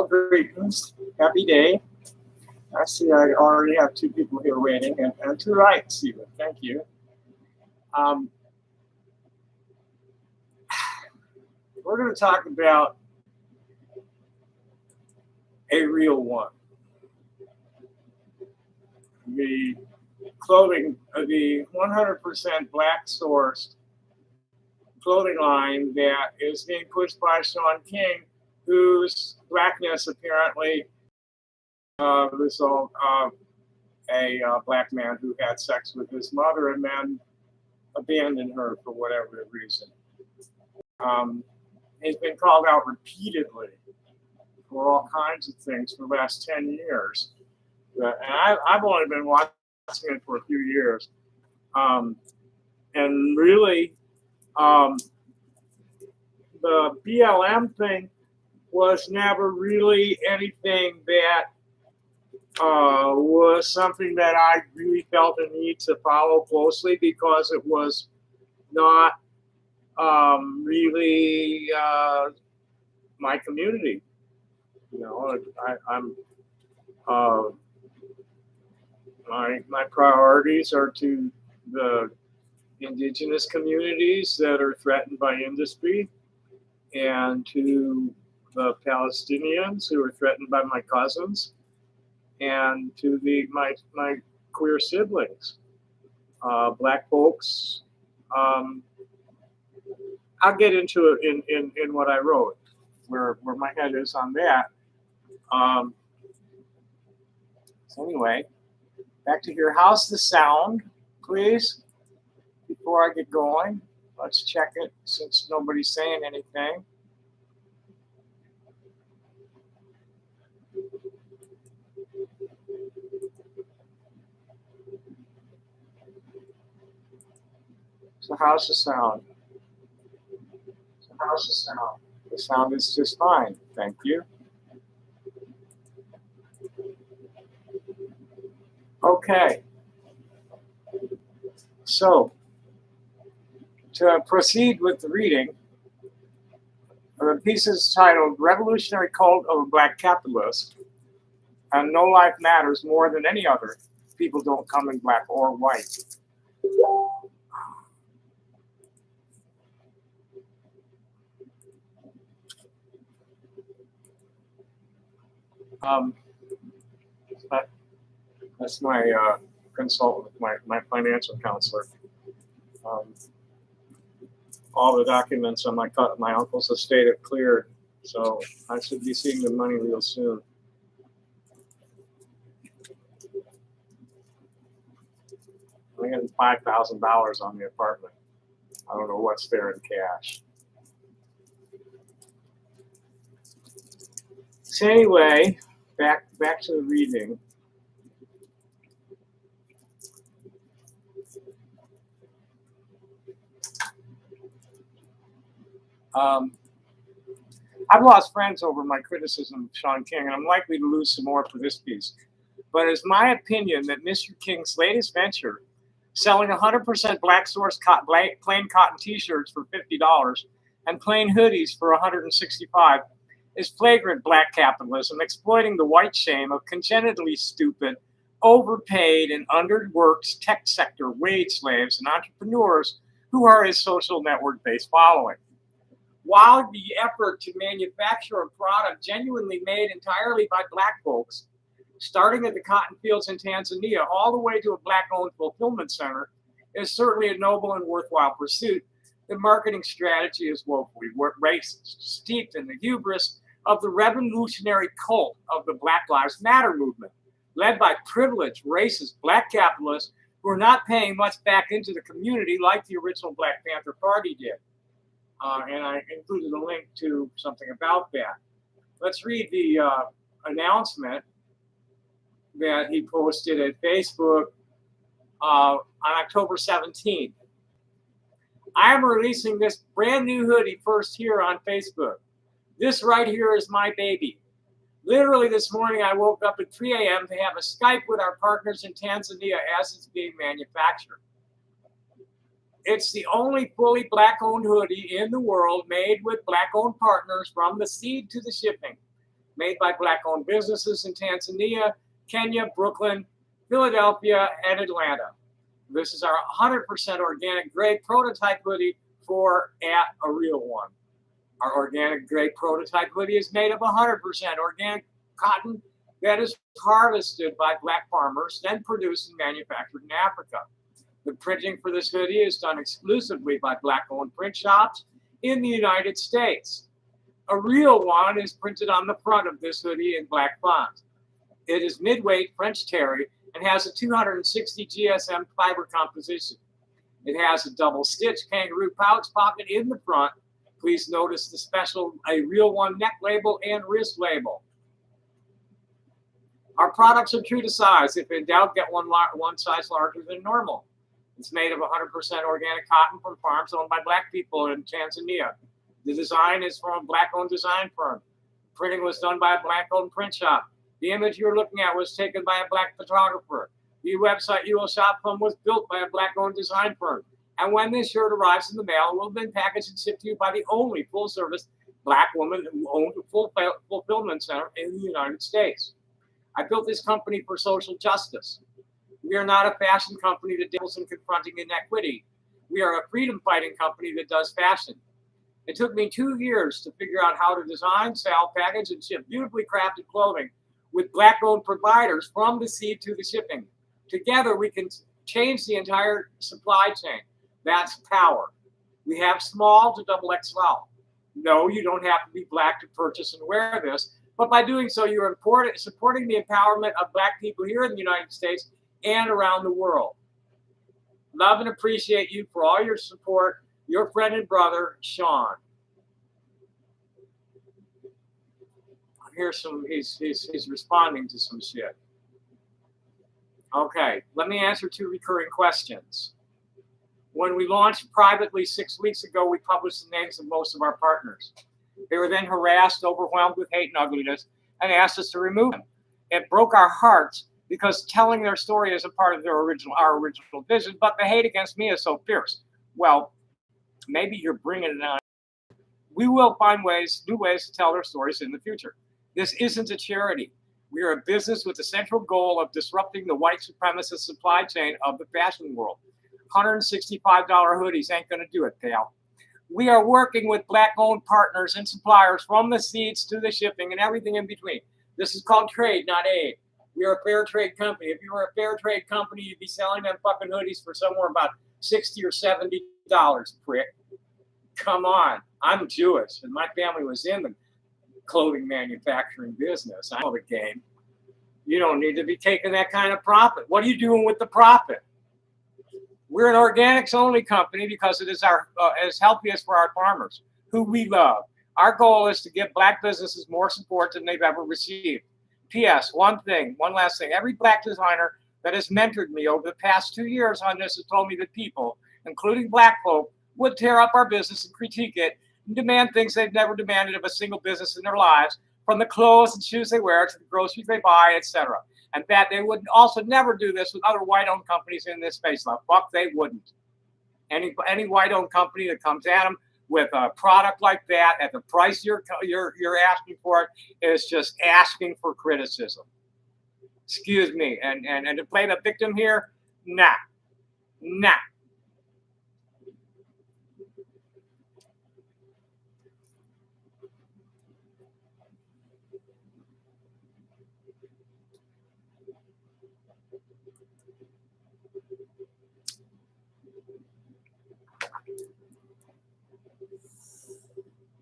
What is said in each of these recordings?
Well, greetings. Happy day. I see I already have two people here waiting, and to right, Stephen. Thank you. We're going to talk about a real one. The clothing, the 100% black sourced clothing line that is being pushed by Shaun King, whose blackness apparently result of a black man who had sex with his mother and then abandoned her for whatever reason. He's been called out repeatedly for all kinds of things for the last 10 years. And I've only been watching it for a few years. And really, the BLM thing was never really anything that was something that I really felt a need to follow closely because it was not really my community. You know, my priorities are to the indigenous communities that are threatened by industry, and to the Palestinians who are threatened by my cousins, and to my queer siblings, black folks. I'll get into it in what I wrote, where my head is on that. So anyway, back to here. How's the sound, please? Before I get going, let's check it since nobody's saying anything. So how's the sound? The sound is just fine. Thank you. Okay. So, to proceed with the reading, the piece is titled Revolutionary Cult of a Black Capitalist, and No Life Matters More Than Any Other. People don't come in black or white. That's my consultant, my financial counselor. All the documents on my uncle's estate have cleared, so I should be seeing the money real soon. I'm getting $5,000 on the apartment. I don't know what's there in cash. So anyway, back to the reading. I've lost friends over my criticism of Shaun King, and I'm likely to lose some more for this piece. But it's my opinion that Mr. King's latest venture, selling 100% black source plain cotton T-shirts for $50 and plain hoodies for $165, is flagrant black capitalism, exploiting the white shame of congenitally stupid, overpaid, and underworked tech sector wage slaves and entrepreneurs who are his social network-based following. While the effort to manufacture a product genuinely made entirely by black folks, starting at the cotton fields in Tanzania all the way to a black-owned fulfillment center, is certainly a noble and worthwhile pursuit, the marketing strategy is woefully racist, steeped in the hubris of the revolutionary cult of the Black Lives Matter movement, led by privileged, racist black capitalists who are not paying much back into the community like the original Black Panther Party did. And I included a link to something about that. Let's read the announcement that he posted at Facebook on October 17th. I am releasing this brand new hoodie first here on Facebook. This right here is my baby. Literally this morning, I woke up at 3 a.m. to have a Skype with our partners in Tanzania as it's being manufactured. It's the only fully black-owned hoodie in the world made with black-owned partners from the seed to the shipping. made by Black-owned businesses in Tanzania, Kenya, Brooklyn, Philadelphia, and Atlanta. This is our 100% organic grade prototype hoodie for a real one. Our organic grade prototype hoodie is made of 100% organic cotton that is harvested by Black farmers, then produced and manufactured in Africa. The printing for this hoodie is done exclusively by Black-owned print shops in the United States. A real one is printed on the front of this hoodie in black font. It is midweight French terry and has a 260 GSM fiber composition. It has a double stitch kangaroo pouch pocket in the front. Please notice the special a real one neck label and wrist label. Our products are true to size. If in doubt, get one size larger than normal. It's made of 100% organic cotton from farms owned by Black people in Tanzania. The design is from a Black-owned design firm. Printing was done by a Black-owned print shop. The image you're looking at was taken by a Black photographer. The website you will shop from was built by a Black-owned design firm. And when this shirt arrives in the mail, it will have been packaged and shipped to you by the only full-service Black woman who owned a fulfillment center in the United States. I built this company for social justice. We are not a fashion company that dabbles in confronting inequity. We are a freedom-fighting company that does fashion. It took me 2 years to figure out how to design, sell, package, and ship beautifully crafted clothing with Black-owned providers from the seed to the shipping. Together, we can change the entire supply chain. That's power. We have small to double XL. No, you don't have to be Black to purchase and wear this, but by doing so, you're supporting the empowerment of Black people here in the United States and around the world. Love and appreciate you for all your support. Your friend and brother, Shaun. Here's some, he's responding to some shit. Okay, let me answer 2 recurring questions. When we launched privately 6 weeks ago, we published the names of most of our partners. They were then harassed, overwhelmed with hate and ugliness, and asked us to remove them. It broke our hearts because telling their story is a part of our original vision, but the hate against me is so fierce. Well, maybe you're bringing it on. We will find new ways to tell their stories in the future. This isn't a charity. We are a business with the central goal of disrupting the white supremacist supply chain of the fashion world. $165 hoodies ain't going to do it, pal. We are working with Black-owned partners and suppliers from the seeds to the shipping and everything in between. This is called trade, not aid. We are a fair trade company. If you were a fair trade company, you'd be selling them fucking hoodies for somewhere about $60 or $70, prick. Come on. I'm Jewish, and my family was in the clothing manufacturing business. I know the game. You don't need to be taking that kind of profit. What are you doing with the profit? We're an organics only company because it is as healthiest for our farmers, who we love. Our goal is to give Black businesses more support than they've ever received. P.S. One last thing. Every Black designer that has mentored me over the past 2 years on this has told me that people, including Black folk, would tear up our business and critique it and demand things they've never demanded of a single business in their lives, from the clothes and shoes they wear to the groceries they buy, etc. And that they would also never do this with other white-owned companies in this space. The fuck they wouldn't. Any white-owned company that comes at them with a product like that at the price you're asking for it is just asking for criticism. Excuse me. And to play the victim here, nah.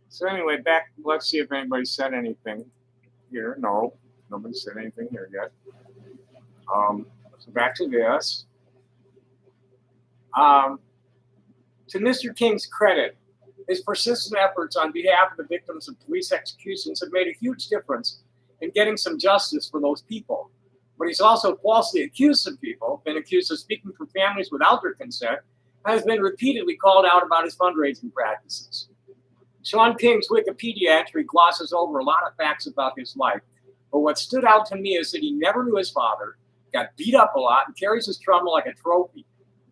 So anyway, let's see if anybody said anything here. No, nobody said anything here yet. So back to this. To Mr. King's credit, his persistent efforts on behalf of the victims of police executions have made a huge difference in getting some justice for those people. But he's also falsely accused some people, been accused of speaking for families without their consent, and has been repeatedly called out about his fundraising practices. Shaun King's Wikipedia entry glosses over a lot of facts about his life, but what stood out to me is that he never knew his father, got beat up a lot, and carries his trauma like a trophy,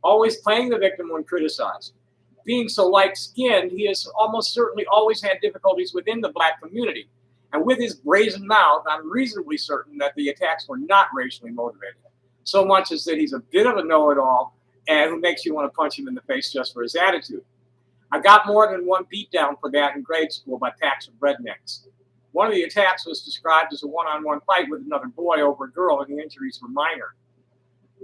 always playing the victim when criticized. Being so light-skinned, he has almost certainly always had difficulties within the Black community, And with his brazen mouth, I'm reasonably certain that the attacks were not racially motivated, so much as that he's a bit of a know-it-all and who makes you want to punch him in the face just for his attitude. I got more than one beatdown for that in grade school by packs of rednecks. One of the attacks was described as a one-on-one fight with another boy over a girl, and the injuries were minor.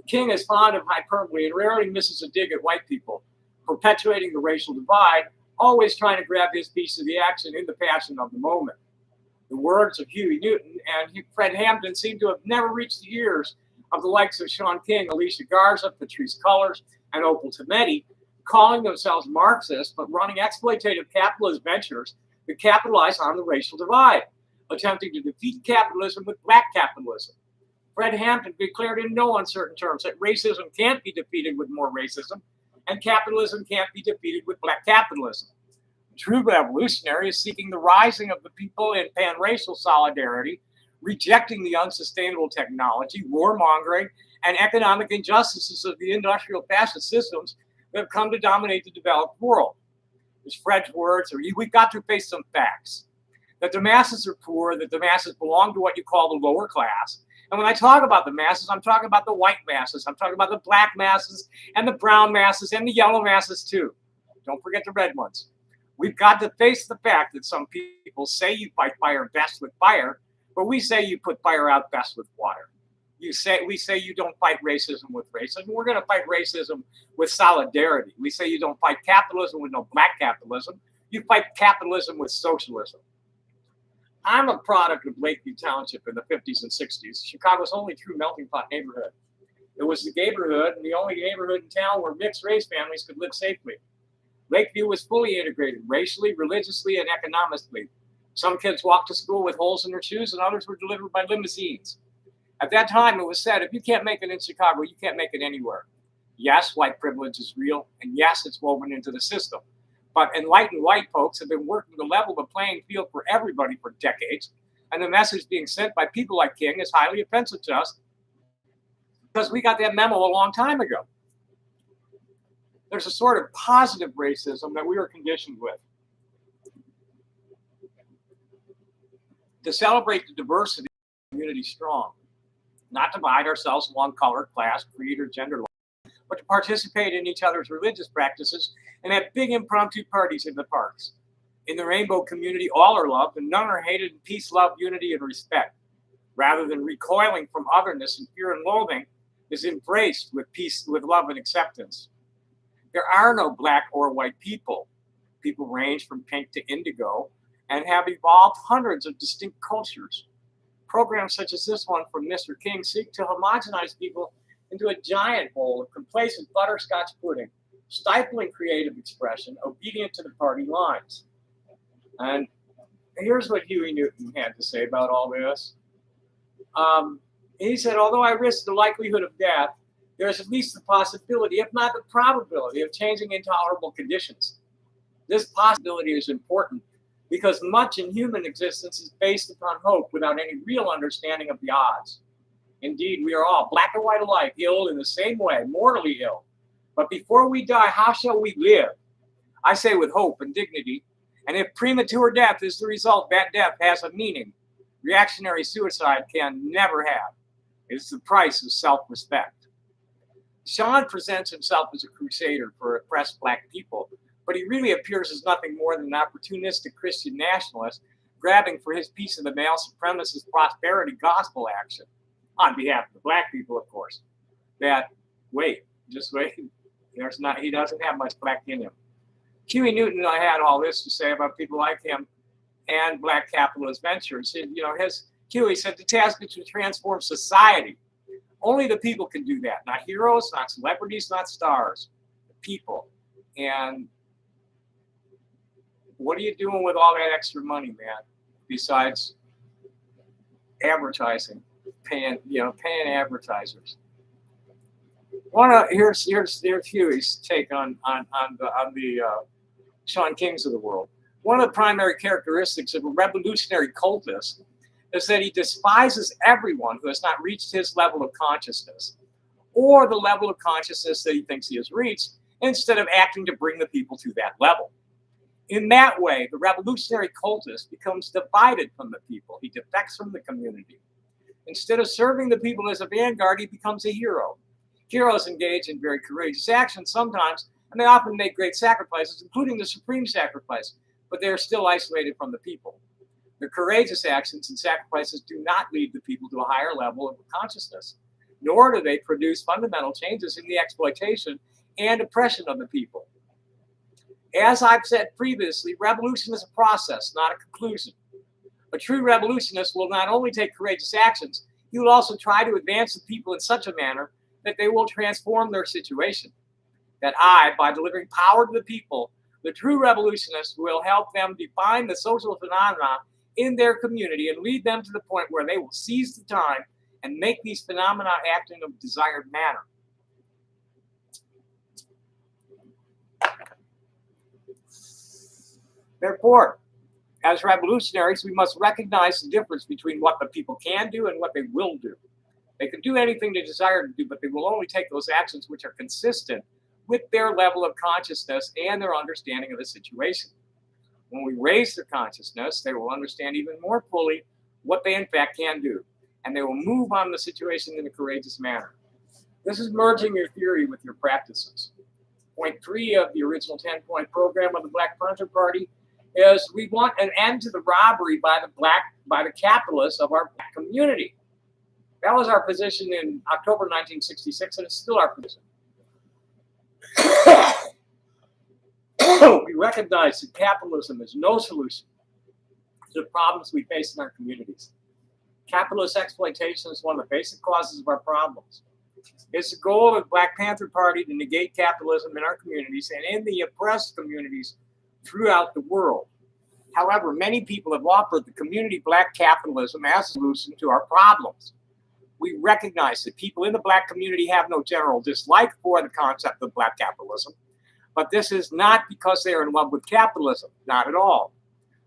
King is fond of hyperbole and rarely misses a dig at white people, perpetuating the racial divide, always trying to grab his piece of the action in the passion of the moment. The words of Huey Newton and Fred Hampton seem to have never reached the ears of the likes of Shaun King, Alicia Garza, Patrisse Cullors, and Opal Tometi, calling themselves Marxists but running exploitative capitalist ventures that capitalize on the racial divide, attempting to defeat capitalism with black capitalism. Fred Hampton declared in no uncertain terms that racism can't be defeated with more racism, and capitalism can't be defeated with black capitalism. The true revolutionary is seeking the rising of the people in pan-racial solidarity, rejecting the unsustainable technology, warmongering, and economic injustices of the industrial fascist systems that have come to dominate the developed world. As Fred's words are, we've got to face some facts. That the masses are poor, that the masses belong to what you call the lower class. And when I talk about the masses, I'm talking about the white masses. I'm talking about the black masses and the brown masses and the yellow masses too. Don't forget the red ones. We've got to face the fact that some people say you fight fire best with fire, but we say you put fire out best with water. We say you don't fight racism with racism. We're going to fight racism with solidarity. We say you don't fight capitalism with no black capitalism. You fight capitalism with socialism. I'm a product of Lakeview Township in the 50s and 60s, Chicago's only true melting pot neighborhood. It was the neighborhood and the only neighborhood in town where mixed race families could live safely. Lakeview was fully integrated racially, religiously, and economically. Some kids walked to school with holes in their shoes and others were delivered by limousines. At that time, it was said, if you can't make it in Chicago, you can't make it anywhere. Yes, white privilege is real, and yes, it's woven into the system. But enlightened white folks have been working to level the playing field for everybody for decades, and the message being sent by people like King is highly offensive to us because we got that memo a long time ago. There's a sort of positive racism that we are conditioned with. To celebrate the diversity of the community strong, not divide ourselves along color, class, creed, or gender lines, but to participate in each other's religious practices and have big impromptu parties in the parks. In the rainbow community, all are loved and none are hated in peace, love, unity, and respect. Rather than recoiling from otherness and fear and loathing, is embraced with peace, with love and acceptance. There are no black or white people. People range from pink to indigo and have evolved hundreds of distinct cultures. Programs such as this one from Mr. King seek to homogenize people into a giant bowl of complacent butterscotch pudding, stifling creative expression, obedient to the party lines. And here's what Huey Newton had to say about all this. He said, although I risk the likelihood of death, there's at least the possibility, if not the probability, of changing intolerable conditions. This possibility is important because much in human existence is based upon hope without any real understanding of the odds. Indeed, we are all, black and white alike, ill in the same way, mortally ill. But before we die, how shall we live? I say with hope and dignity. And if premature death is the result, that death has a meaning. Reactionary suicide can never have. It is the price of self-respect. Shaun presents himself as a crusader for oppressed black people, but he really appears as nothing more than an opportunistic Christian nationalist grabbing for his piece of the male supremacist prosperity gospel action, on behalf of the black people, of course. That, just wait, he doesn't have much black in him. Huey Newton had all this to say about people like him and black capitalist ventures. Huey said the task is to transform society. Only the people can do that, not heroes, not celebrities, not stars, the people. And what are you doing with all that extra money, man? Besides advertising, paying advertisers. Here's Huey's take on the Shaun Kings of the world. One of the primary characteristics of a revolutionary cultist is that he despises everyone who has not reached his level of consciousness or the level of consciousness that he thinks he has reached, instead of acting to bring the people to that level. In that way, the revolutionary cultist becomes divided from the people. He defects from the community. Instead of serving the people as a vanguard, he becomes a hero. Heroes engage in very courageous actions sometimes, and they often make great sacrifices, including the supreme sacrifice, but they are still isolated from the people. Their courageous actions and sacrifices do not lead the people to a higher level of consciousness, nor do they produce fundamental changes in the exploitation and oppression of the people. As I've said previously, revolution is a process, not a conclusion. A true revolutionist will not only take courageous actions, he will also try to advance the people in such a manner that they will transform their situation. That by delivering power to the people, the true revolutionist will help them define the social phenomena in their community and lead them to the point where they will seize the time and make these phenomena act in a desired manner. Therefore, as revolutionaries, we must recognize the difference between what the people can do and what they will do. They can do anything they desire to do, but they will only take those actions which are consistent with their level of consciousness and their understanding of the situation. When we raise their consciousness, they will understand even more fully what they in fact can do, and they will move on the situation in a courageous manner. This is merging your theory with your practices. Point 3 of the original 10-point program of the Black Panther Party is we want an end to the robbery by the capitalists of our black community. That was our position in October 1966, and it's still our position. We recognize that capitalism is no solution to the problems we face in our communities. Capitalist exploitation is one of the basic causes of our problems. It's the goal of the Black Panther Party to negate capitalism in our communities and in the oppressed communities throughout the world. However, many people have offered the community black capitalism as a solution to our problems. We recognize that people in the black community have no general dislike for the concept of black capitalism, but this is not because they are in love with capitalism, not at all.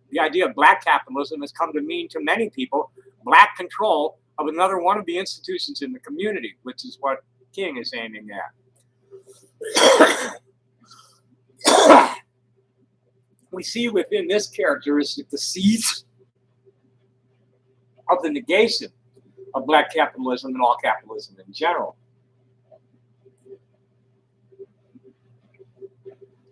The idea of black capitalism has come to mean to many people black control of another one of the institutions in the community, which is what King is aiming at. We see within this characteristic the seeds of the negation of black capitalism and all capitalism in general.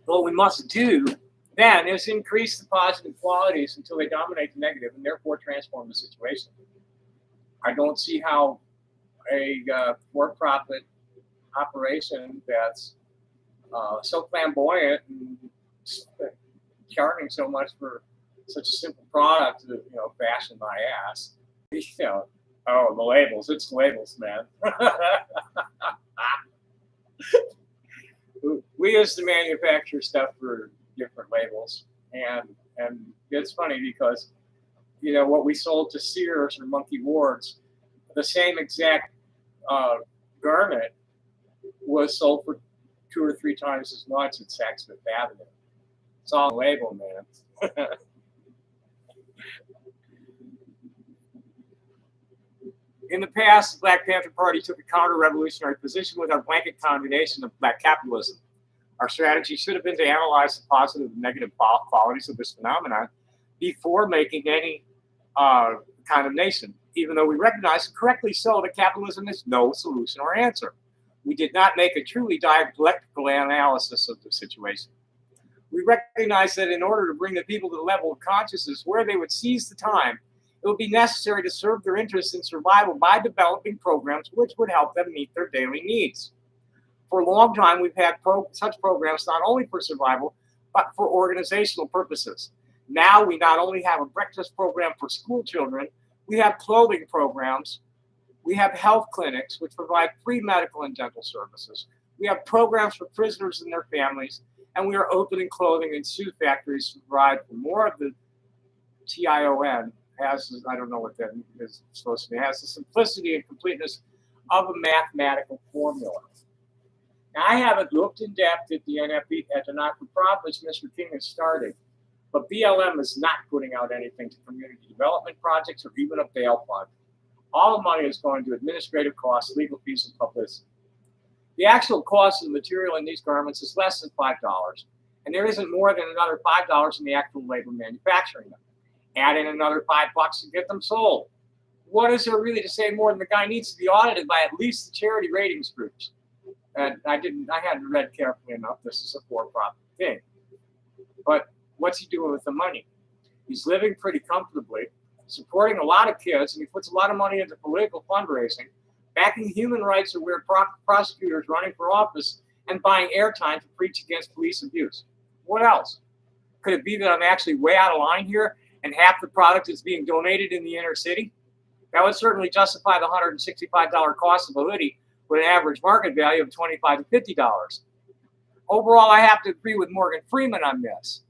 What we must do then is increase the positive qualities until they dominate the negative and therefore transform the situation. I don't see how a for-profit operation that's so flamboyant and charging so much for such a simple product to, fashion my ass. Oh, the labels. It's labels, man. We used to manufacture stuff for different labels. And it's funny because, what we sold to Sears or Monkey Ward's, the same exact garment was sold for 2 or 3 times as much at Saks Fifth Avenue. It's all label, man. In the past, the Black Panther Party took a counter-revolutionary position with our blanket condemnation of black capitalism. Our strategy should have been to analyze the positive and negative qualities of this phenomenon before making any condemnation, even though we recognize, correctly so, that capitalism is no solution or answer. We did not make a truly dialectical analysis of the situation. We recognize that in order to bring the people to the level of consciousness where they would seize the time, it would be necessary to serve their interests in survival by developing programs which would help them meet their daily needs. For a long time, we've had such programs not only for survival, but for organizational purposes. Now we not only have a breakfast program for school children, we have clothing programs, we have health clinics which provide free medical and dental services. We have programs for prisoners and their families, and we are opening clothing and shoe factories to provide for more of the TION. I don't know what that is supposed to be. It has the simplicity and completeness of a mathematical formula. Now, I haven't looked in depth at the NFB, at the not-for-profits Mr. King has started, but BLM is not putting out anything to community development projects or even a bail fund. All the money is going to administrative costs, legal fees, and publicity. The actual cost of the material in these garments is less than $5, and there isn't more than another $5 in the actual labor manufacturing them. Add in another $5 to get them sold. What is there really to say more than the guy needs to be audited by at least the charity ratings groups? And I hadn't read carefully enough. This is a for-profit thing. But what's he doing with the money? He's living pretty comfortably, supporting a lot of kids, and he puts a lot of money into political fundraising, backing human rights aware prosecutors running for office, and buying airtime to preach against police abuse. What else? Could it be that I'm actually way out of line here and half the product is being donated in the inner city? That would certainly justify the $165 cost of a hoodie with an average market value of $25 to $50. Overall, I have to agree with Morgan Freeman on this.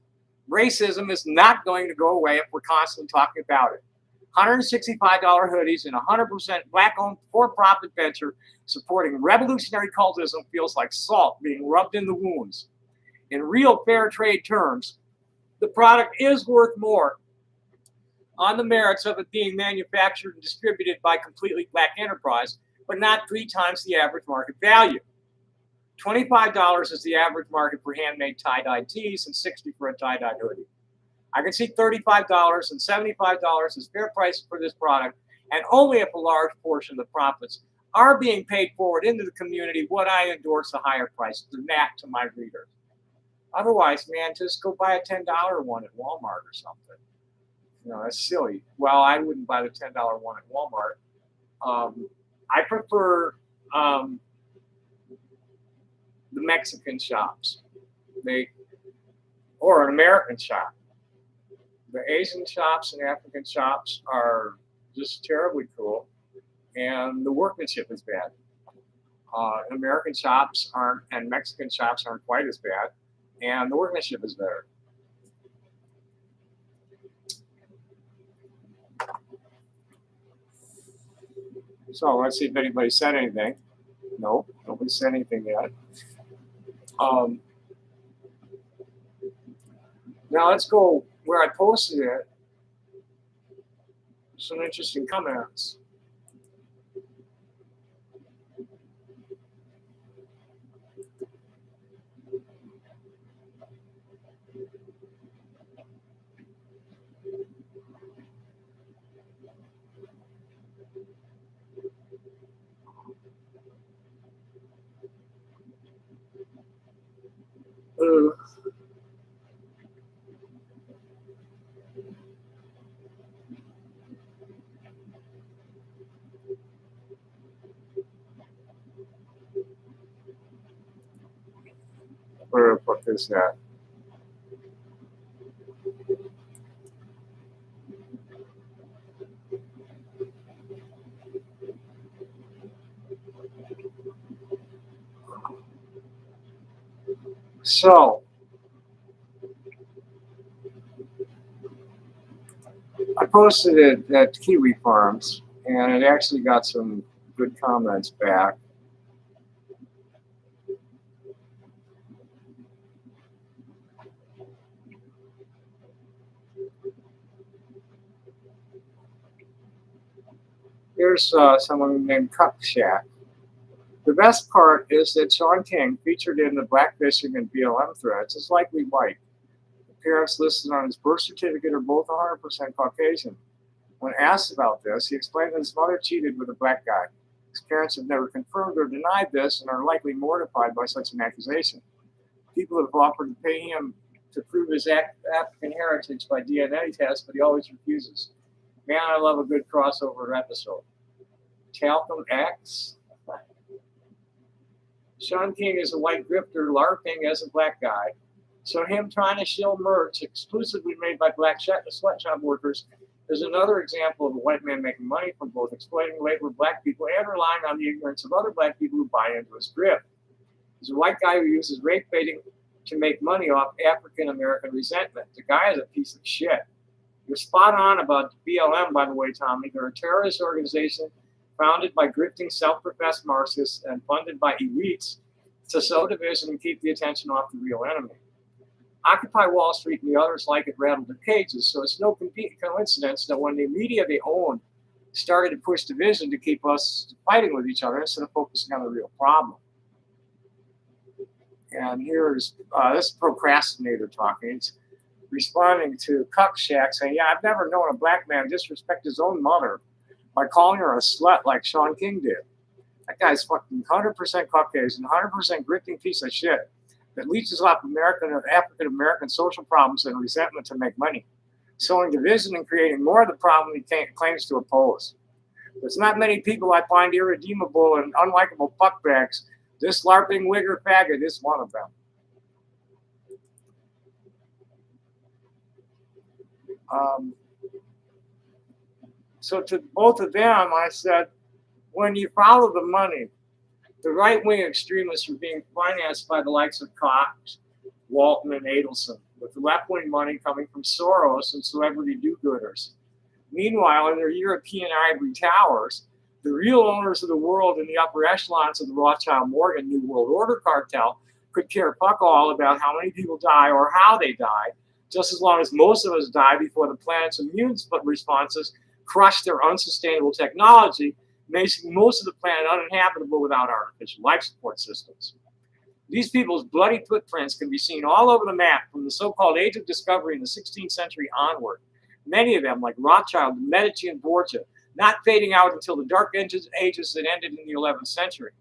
Racism is not going to go away if we're constantly talking about it. $165 hoodies and 100% black-owned for-profit venture supporting revolutionary cultism feels like salt being rubbed in the wounds. In real fair trade terms, the product is worth more on the merits of it being manufactured and distributed by completely black enterprise, but not 3 times the average market value. $25 is the average market for handmade tie-dye tees and $60 for a tie-dye hoodie. I can see $35 and $75 as fair price for this product, and only if a large portion of the profits are being paid forward into the community would I endorse a higher price than that to my readers. Otherwise, man, just go buy a $10 one at Walmart or something. You know, that's silly. Well, I wouldn't buy the $10 one at Walmart. I prefer the Mexican shops, or an American shop. The Asian shops and African shops are just terribly cool, and the workmanship is bad. American shops aren't, and Mexican shops aren't quite as bad, and the workmanship is better. So let's see if anybody said anything. No, nobody said anything yet. Now let's go where I posted it. Some interesting comments. Where to put this at? So I posted it at Kiwi Farms, and it actually got some good comments back. Here's someone named Cup Shack. The best part is that Shaun King, featured in the blackfishing and BLM threads, is likely white. The parents listed on his birth certificate are both 100% Caucasian. When asked about this, he explained that his mother cheated with a black guy. His parents have never confirmed or denied this and are likely mortified by such an accusation. People have offered to pay him to prove his African heritage by DNA test, but he always refuses. Man, I love a good crossover episode. Talcum X. Shaun King is a white grifter LARPing as a black guy, so him trying to shill merch exclusively made by black sweatshop workers is another example of a white man making money from both exploiting the labor of black people and relying on the ignorance of other black people who buy into his grift. He's a white guy who uses rape baiting to make money off African American resentment. The guy is a piece of shit. You're spot on about BLM, by the way, Tommy. They're a terrorist organization founded by grifting self-professed Marxists and funded by elites to sow division and keep the attention off the real enemy. Occupy Wall Street and the others like it rattled their cages, so it's no coincidence that when the media they owned started to push division to keep us fighting with each other instead of focusing on the real problem. And here's this procrastinator talking. It's responding to Cuck Shack saying, yeah, I've never known a black man disrespect his own mother by calling her a slut like Shaun King did. That guy's fucking 100% Caucasian, 100% grifting piece of shit that leeches off African American social problems and resentment to make money, sowing division and creating more of the problem he claims to oppose. There's not many people I find irredeemable and unlikable fuckbags. This LARPing wigger faggot is one of them. So to both of them, I said, when you follow the money, the right-wing extremists are being financed by the likes of Cox, Walton, and Adelson, with the left-wing money coming from Soros and celebrity do-gooders. Meanwhile, in their European ivory towers, the real owners of the world in the upper echelons of the Rothschild-Morgan New World Order cartel could care fuck all about how many people die or how they die, just as long as most of us die before the planet's immune responses crush their unsustainable technology, making most of the planet uninhabitable without artificial life support systems. These people's bloody footprints can be seen all over the map from the so-called Age of Discovery in the 16th century onward. Many of them, like Rothschild, the Medici, and Borgia, not fading out until the Dark Ages that ended in the 11th century.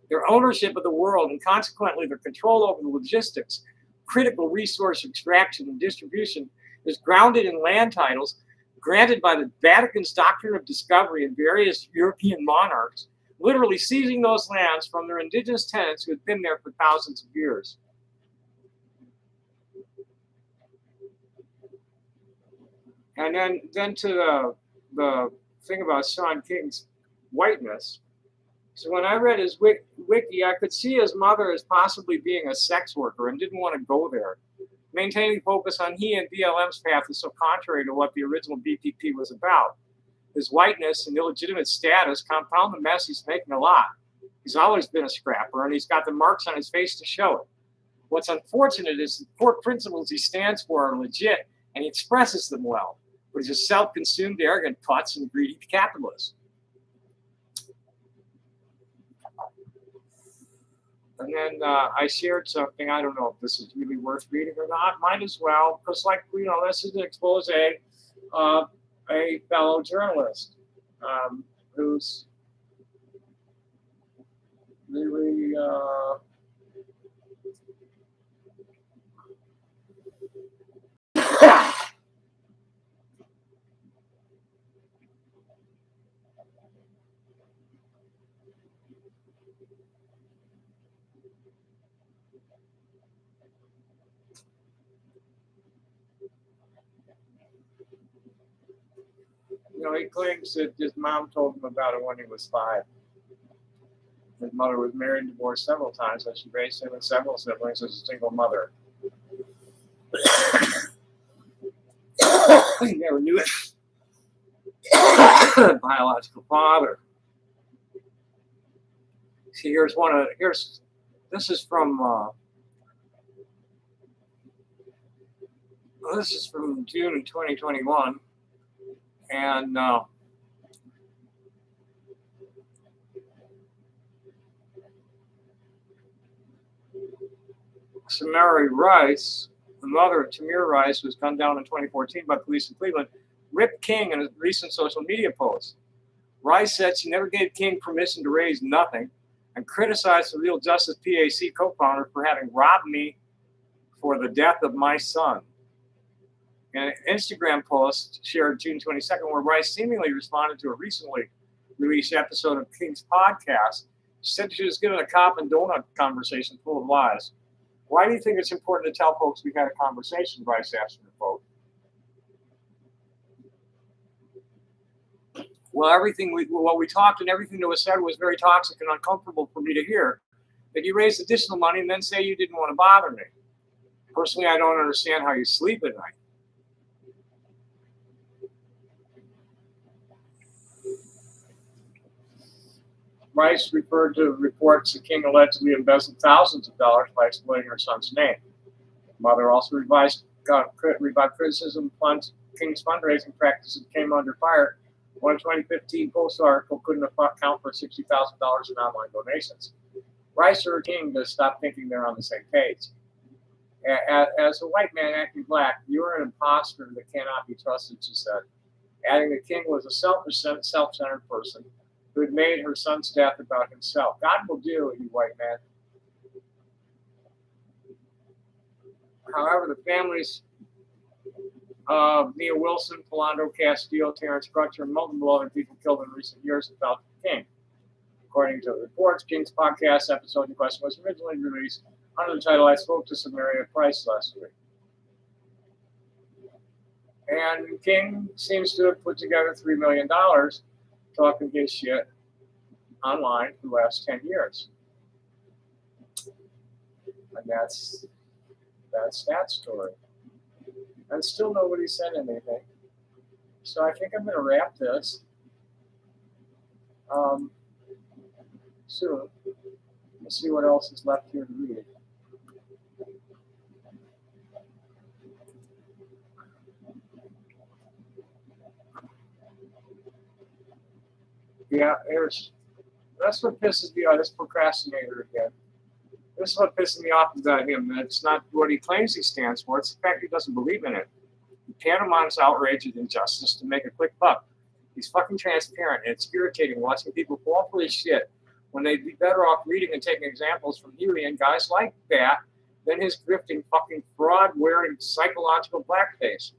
Their ownership of the world and consequently their control over the logistics, critical resource extraction and distribution is grounded in land titles granted by the Vatican's doctrine of discovery and various European monarchs, literally seizing those lands from their indigenous tenants who had been there for thousands of years. And then to the thing about Shaun King's whiteness. So when I read his wiki, I could see his mother as possibly being a sex worker and didn't want to go there. Maintaining focus on he and BLM's path is so contrary to what the original BPP was about. His whiteness and illegitimate status compound the mess he's making a lot. He's always been a scrapper, and he's got the marks on his face to show it. What's unfortunate is the core principles he stands for are legit, and he expresses them well, but he's a self-consumed, arrogant putz and greedy capitalist. And then I shared something. I don't know if this is really worth reading or not. Might as well, because, like, this is an expose of a fellow journalist who's really he claims that his mom told him about it when he was 5. His mother was married and divorced several times, and she raised him and several siblings as a single mother. He never knew it. Biological father. See, this is from June of 2021, and Samari Rice, the mother of Tamir Rice, was gunned down in 2014 by police in Cleveland, ripped King in a recent social media post. Rice said she never gave King permission to raise nothing and criticized the Real Justice PAC co-founder for having robbed me for the death of my son. In an Instagram post shared June 22nd, where Rice seemingly responded to a recently released episode of King's podcast, she said she was given a cop and donut conversation full of lies. Why do you think it's important to tell folks we had a conversation? Rice asked her to vote. Well, what we talked and everything that was said was very toxic and uncomfortable for me to hear. That you raised additional money and then say you didn't want to bother me. Personally, I don't understand how you sleep at night. Rice referred to reports that King allegedly embezzled thousands of dollars by exploiting her son's name. Mother also revised criticism of King's fundraising practices came under fire when a 2015 Post article couldn't account for $60,000 in online donations. Rice or King to stop thinking they're on the same page. As a white man acting black, you're an imposter that cannot be trusted, she said, adding that King was a selfish, self-centered person who had made her son's death about himself. God will do, you white man. However, the families of Nia Wilson, Philando Castile, Terrence Crutcher, and multiple other people killed in recent years have felt King. According to reports, King's podcast episode in question was originally released under the title I Spoke to Samaria Price last week. And King seems to have put together $3 million talking his shit online for the last 10 years. And that's that story. And still nobody said anything. So I think I'm going to wrap this soon. Let's see what else is left here to read. Yeah, that's what pisses me off. This procrastinator again. This is what pisses me off about him. That it's not what he claims he stands for. It's the fact he doesn't believe in it. He pantomimes outrage and injustice to make a quick buck. He's fucking transparent, and it's irritating watching people fall for his shit when they'd be better off reading and taking examples from Huey and guys like that than his grifting fucking fraud-wearing psychological blackface.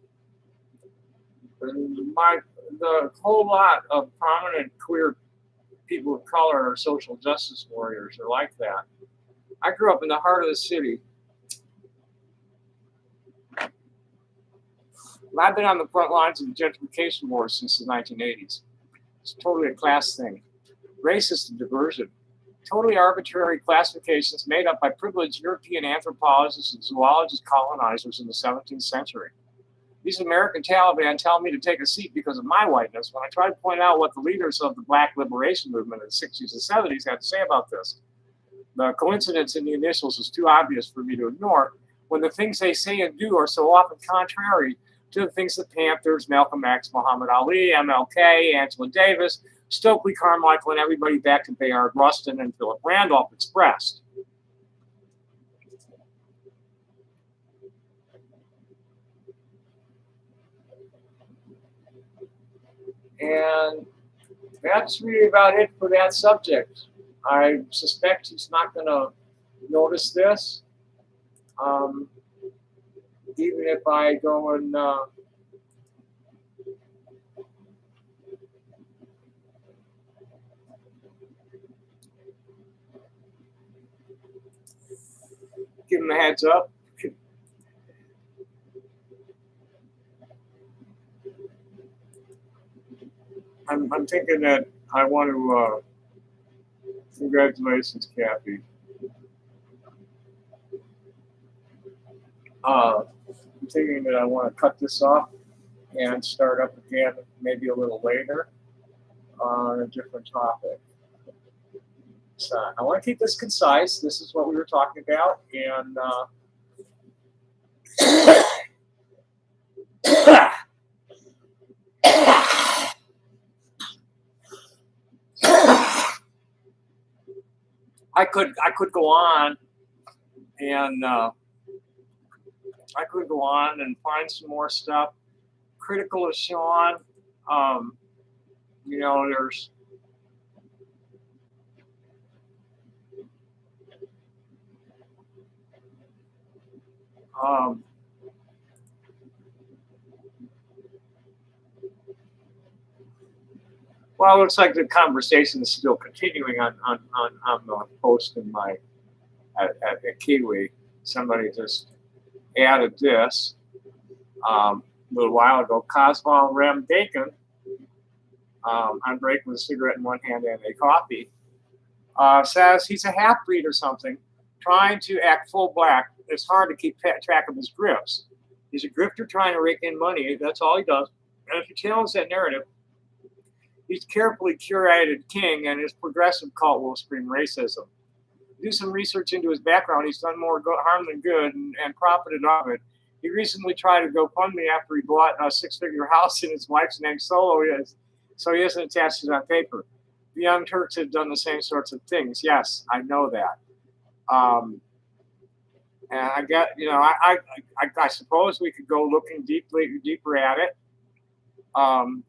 The whole lot of prominent queer people of color or social justice warriors are like that. I grew up in the heart of the city. I've been on the front lines of the gentrification wars since the 1980s. It's totally a class thing. Racist and diversion. Totally arbitrary classifications made up by privileged European anthropologists and zoologist colonizers in the 17th century. These American Taliban tell me to take a seat because of my whiteness when I try to point out what the leaders of the Black liberation movement in the 60s and 70s had to say about this. The coincidence in the initials is too obvious for me to ignore when the things they say and do are so often contrary to the things the Panthers, Malcolm X, Muhammad Ali, MLK, Angela Davis, Stokely Carmichael, and everybody back to Bayard Rustin and Philip Randolph expressed. And that's really about it for that subject. I suspect he's not going to notice this, even if I go and give him a heads up. I'm thinking that I want to congratulations, Kathy. I'm thinking that I want to cut this off and start up again maybe a little later on a different topic. So I want to keep this concise. This is what we were talking about, and I could go on and I could go on and find some more stuff critical of Shaun. There's well, it looks like the conversation is still continuing on the post in my at Kiwi. Somebody just added this a little while ago. Cosmo Rem Bacon on break with a cigarette in one hand and a coffee says he's a half-breed or something trying to act full black. It's hard to keep track of his grifts. He's a grifter trying to rake in money. That's all he does. And if you challenge that narrative, he's carefully curated King, and his progressive cult will scream racism. Do some research into his background. He's done more harm than good and profited off it. He recently tried to GoFundMe after he bought a six-figure house in his wife's name solo, so he isn't attached to it on paper. The Young Turks have done the same sorts of things. Yes, I know that. And I get, I suppose we could go looking deeper at it. Um,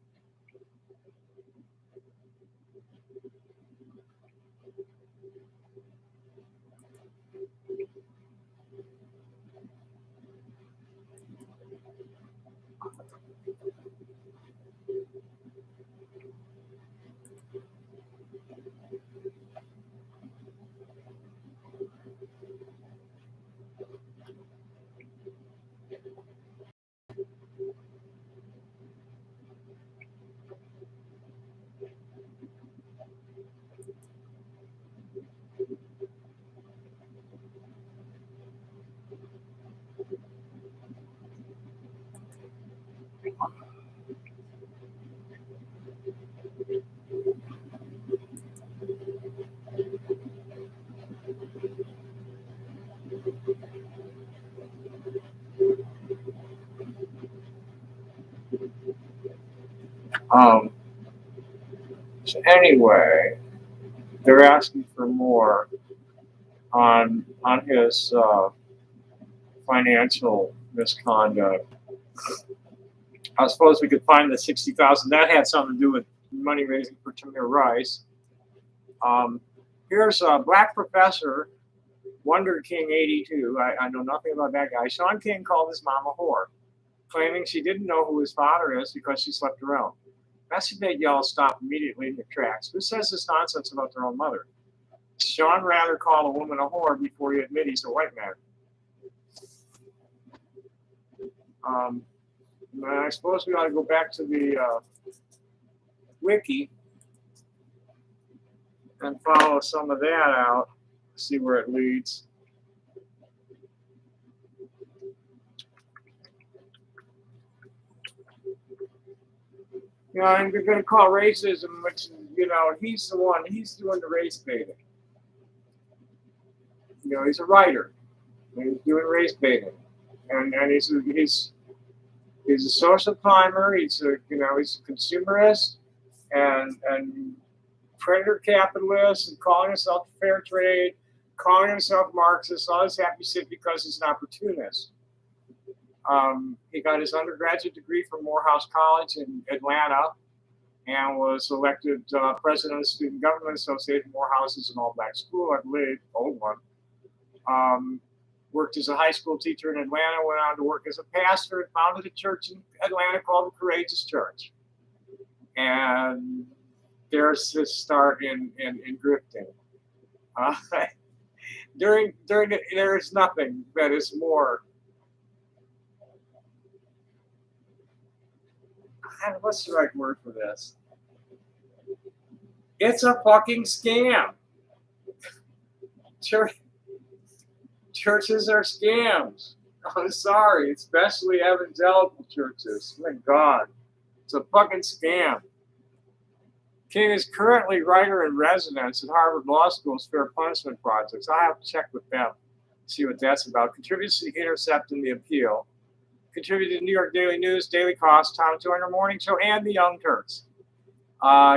um, so anyway, they're asking for more on his financial misconduct. I suppose we could find the 60,000. That had something to do with money raising for Tamir Rice. Here's a black professor, Wonder King 82. I know nothing about that guy. Shaun King called his mom a whore, claiming she didn't know who his father is because she slept around. That should make y'all stop immediately in your tracks. Who says this nonsense about their own mother? Shaun rather call a woman a whore before he admit he's a white man. I suppose we ought to go back to the wiki and follow some of that out, see where it leads. And you're going to call racism, which, he's doing the race baiting. He's a writer. He's doing race baiting. And he's a social climber. He's a consumerist and predator capitalist and calling himself fair trade, calling himself Marxist, all this happy shit because he's an opportunist. He got his undergraduate degree from Morehouse College in Atlanta and was elected president of the Student Government Association. Morehouse is an all-black school, I believe, old one. Worked as a high school teacher in Atlanta, went on to work as a pastor, and founded a church in Atlanta called the Courageous Church. And there's his start in grifting. There is nothing that is more. What's the right word for this? It's a fucking scam. Churches are scams. I'm sorry, especially evangelical churches. My God, it's a fucking scam. King is currently writer in residence at Harvard Law School's Fair Punishment Projects. I have to check with them, see what that's about. Contributes to The Intercept and The Appeal. Contributed to New York Daily News, Daily Cost, Tom Joyner Morning Show, and The Young Turks.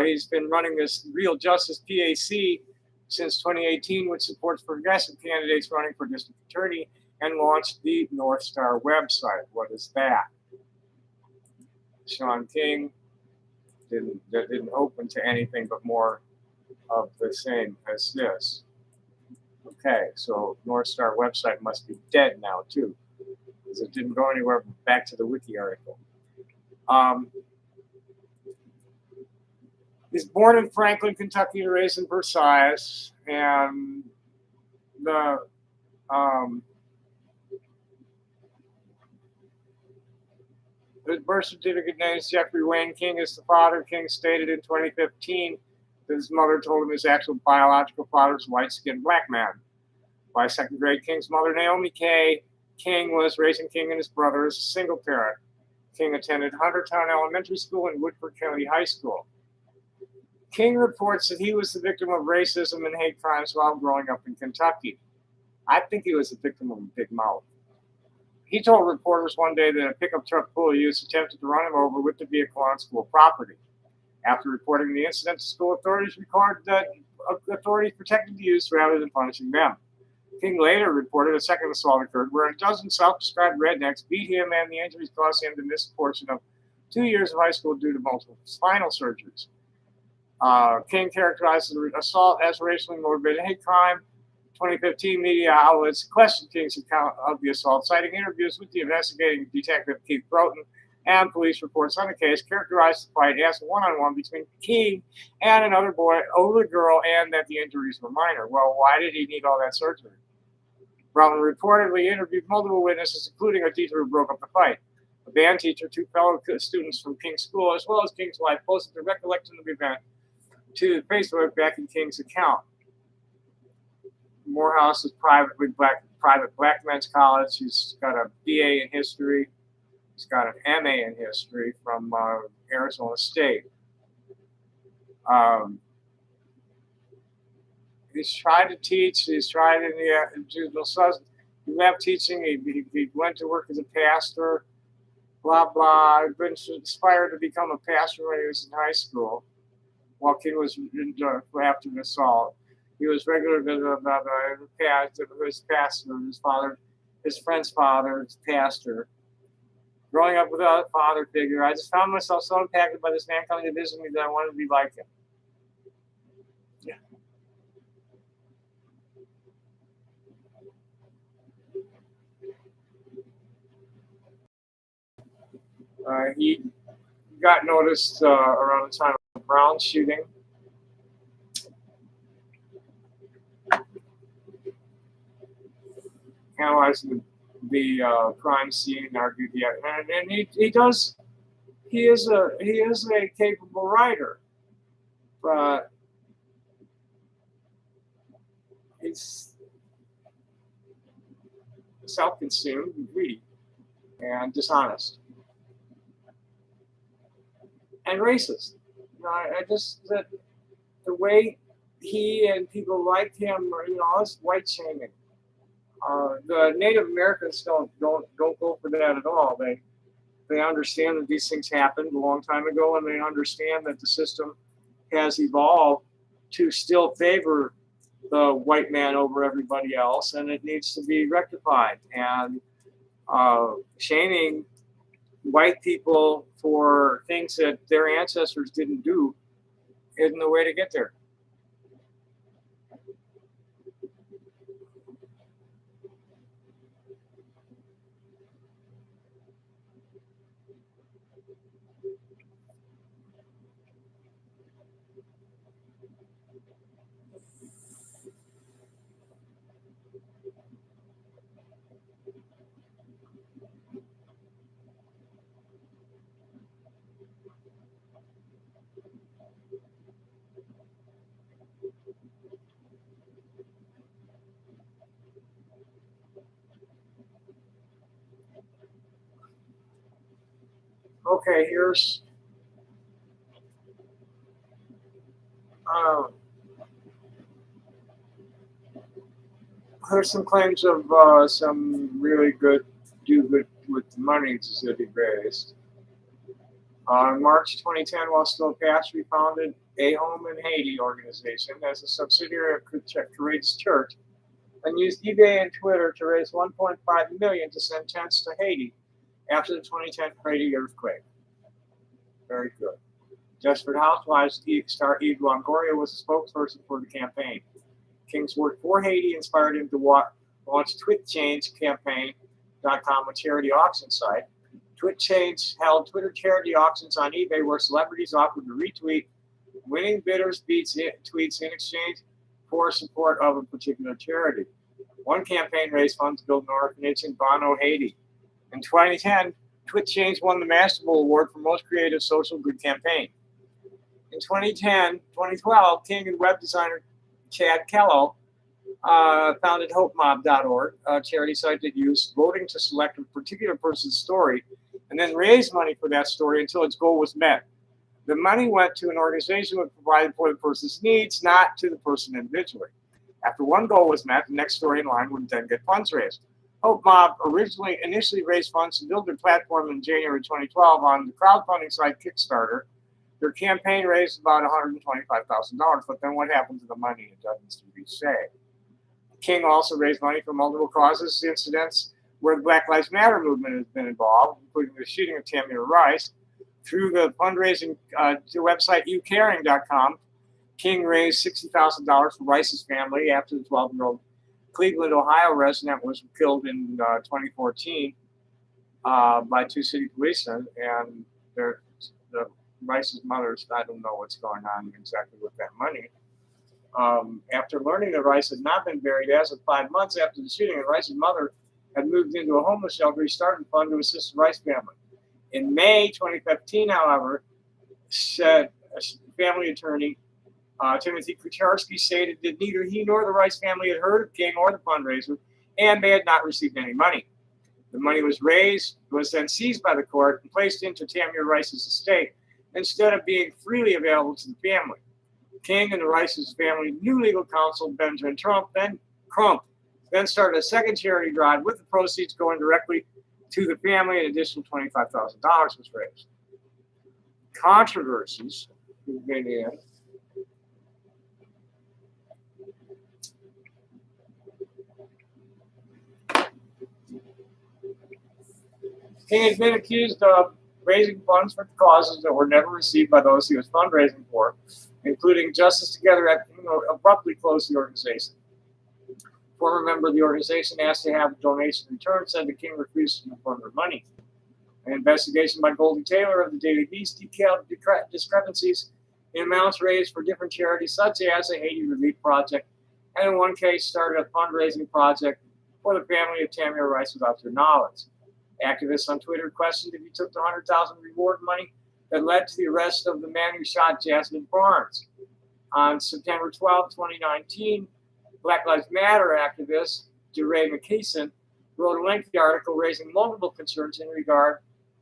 He's been running this Real Justice PAC since 2018, which supports progressive candidates running for district attorney, and launched the North Star website. What is that? Shaun King didn't open to anything but more of the same as this. Okay, so North Star website must be dead now too, because it didn't go anywhere back to the wiki article. He's born in Franklin, Kentucky, and raised in Versailles, and his birth certificate name is Jeffrey Wayne King. Is the father. King stated in 2015 that his mother told him his actual biological father was a white-skinned black man. By second grade, King's mother, Naomi K. King, was raising King and his brother as a single parent. King attended Huntertown Elementary School and Woodford County High School. King reports that he was the victim of racism and hate crimes while growing up in Kentucky. I think he was a victim of a big mouth. He told reporters one day that a pickup truck full of youths attempted to run him over with the vehicle on school property. After reporting the incident to school authorities, recorded that authorities protected the youths rather than punishing them. King later reported a second assault occurred where a dozen self-described rednecks beat him, and the injuries caused him to miss a portion of 2 years of high school due to multiple spinal surgeries. King characterized the assault as racially motivated hate crime. 2015 media outlets questioned King's account of the assault, citing interviews with the investigating detective Keith Broughton and police reports on the case characterized the fight as a one-on-one between King and another boy over the girl, and that the injuries were minor. Well, why did he need all that surgery? Broughton reportedly interviewed multiple witnesses, including a teacher who broke up the fight. A band teacher, 2 fellow students from King's school, as well as King's wife, posted their recollection of the event to Facebook backing King's account. Morehouse is private black men's college. He's got a BA in history. He's got an MA in history from Arizona State. He's tried to teach. He's tried in the juvenile sus. He left teaching. He went to work as a pastor. Blah blah. He'd been inspired to become a pastor when he was in high school. While King was after the assault, he was regular visitor of his pastor, his friend's father, his pastor. Growing up without a father figure, I just found myself so impacted by this man coming to visit me that I wanted to be like him. Yeah. He got noticed around the time of the Brown shooting. Analyzing the crime scene, argued and he does. He is a capable writer, but he's self-consumed, and greedy, and dishonest, and racist. I just that the way he and people like him, all this white shaming. The Native Americans don't go for that at all. They understand that these things happened a long time ago, and they understand that the system has evolved to still favor the white man over everybody else, and it needs to be rectified. And shaming white people for things that their ancestors didn't do isn't the way to get there. Okay, here's some claims of some really good with the monies that he raised. In March 2010, while still a pastor, he founded a Home in Haiti organization as a subsidiary of Courageous Church, and used eBay and Twitter to raise $1.5 million to send tents to Haiti after the 2010 Haiti earthquake. Very good. Desperate Housewives star Eve Longoria was a spokesperson for the campaign. King's work for Haiti inspired him to launch TwitChange.com, a charity auction site. TwitChange held Twitter charity auctions on eBay where celebrities offered to retweet winning bidders' tweets in exchange for support of a particular charity. One campaign raised funds to build an orphanage in Bono, Haiti. In 2010, TwitChange won the Masterable Award for Most Creative Social Good Campaign. In 2012, King and web designer Chad Kello founded HopeMob.org, a charity site that used voting to select a particular person's story and then raise money for that story until its goal was met. The money went to an organization that provided for the person's needs, not to the person individually. After one goal was met, the next story in line would then get funds raised. HopeMob initially raised funds to build their platform in January 2012 on the crowdfunding site Kickstarter. Their campaign raised about $125,000, but then what happened to the money? It doesn't seem to be say. King also raised money for multiple causes, incidents where the Black Lives Matter movement has been involved, including the shooting of Tamir Rice. Through the fundraising website youcaring.com, King raised $60,000 for Rice's family after the 12-year-old Cleveland, Ohio resident was killed in 2014 by two city policemen, and the Rice's mother's, I don't know what's going on exactly with that money. After learning that Rice had not been buried as of 5 months after the shooting, and Rice's mother had moved into a homeless shelter, he started a fund to assist the Rice family. In May 2015, however, said a family attorney, Timothy Kucharski, stated that neither he nor the Rice family had heard of King or the fundraiser, and they had not received any money. The money was then seized by the court and placed into Tamir Rice's estate instead of being freely available to the family. King and the Rice's family new legal counsel, Benjamin Crump, then started a second charity drive with the proceeds going directly to the family. An additional $25,000 was raised. Controversies have been in. King has been accused of raising funds for causes that were never received by those he was fundraising for, including Justice Together abruptly closed the organization. A former member of the organization asked to have a donation returned, said the King refused to refund their money. An investigation by Goldie Taylor of the Daily Beast detailed discrepancies in amounts raised for different charities, such as the Haiti Relief Project, and in one case started a fundraising project for the family of Tamir Rice without their knowledge. Activists on Twitter questioned if he took the $100,000 reward money that led to the arrest of the man who shot Jasmine Barnes. On September 12, 2019, Black Lives Matter activist DeRay McKeeson wrote a lengthy article raising multiple concerns in regard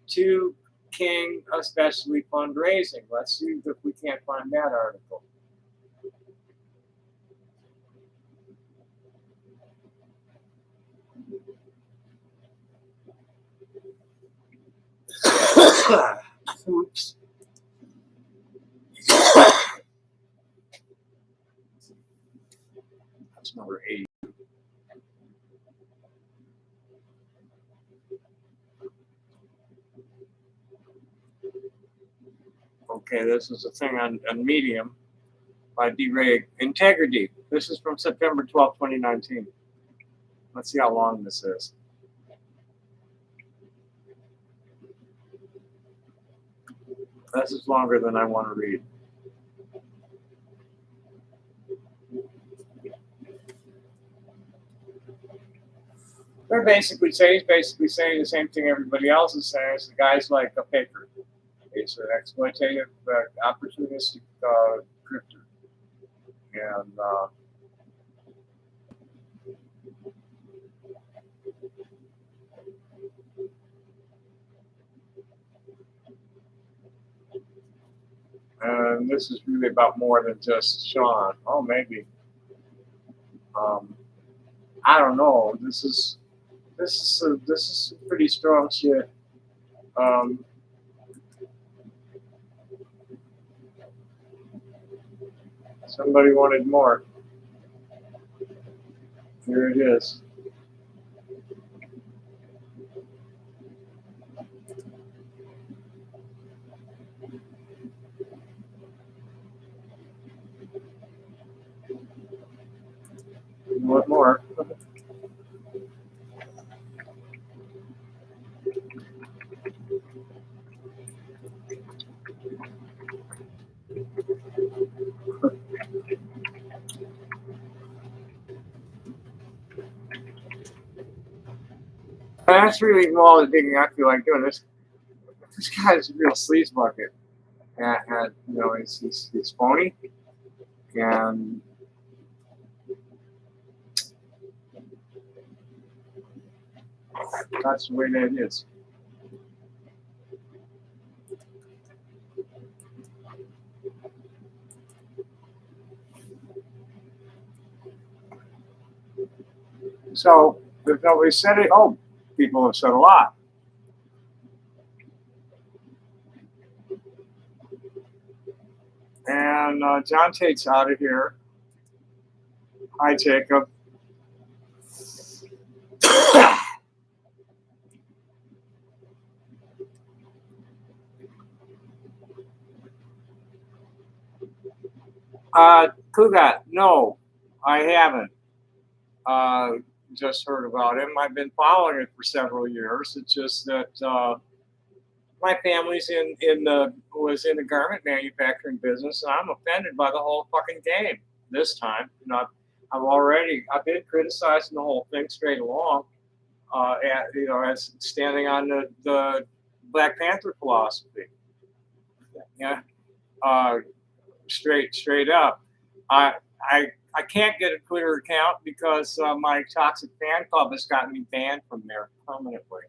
to King, especially fundraising. Let's see if we can't find that article. Oops. That's number 8. Okay, this is a thing on Medium by DeRay. Integrity. This is from September 12, 2019. Let's see how long this is. This is longer than I want to read. He's basically saying the same thing everybody else is saying. It's the guy's like a faker. It's an exploitative, opportunistic grifter. And this is really about more than just Shaun. Oh, maybe. I don't know. This is pretty strong shit. Somebody wanted more. Here it is. You want more? That's really all the digging I feel like doing. This guy's a real sleaze bucket, and you know he's phony, and that's the way that it is. So if nobody said it, oh, people have said a lot. And John Tate's out of here. Hi, Jacob. Kugat, no, I haven't. Just heard about him. I've been following it for several years. It's just that my family's was in the garment manufacturing business, and I'm offended by the whole fucking game this time. You know, I've been criticizing the whole thing straight along. As standing on the Black Panther philosophy. Yeah, uh, straight up. I I can't get a Twitter account because my toxic fan club has gotten me banned from there permanently.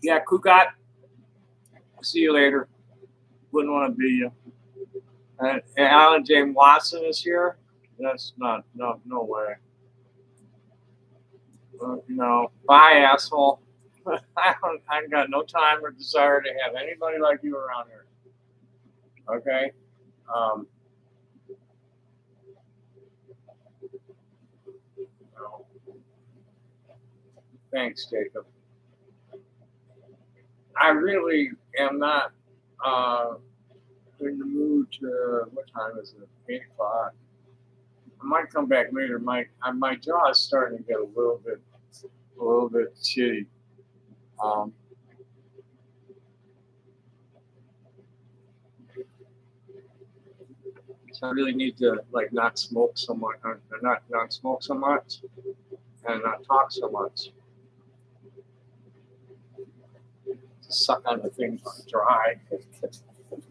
Yeah, Kugat. See you later. Wouldn't want to be you. And Alan James Watson is here. That's no way. No, bye, asshole. I got no time or desire to have anybody like you around here. Okay. No. Thanks, Jacob. I really am not in the mood to. What time is it? 8 o'clock. I might come back later. My jaw is starting to get a little bit shitty. So I really need to like not smoke so much, not smoke so much, and not talk so much. Just suck on the thing dry.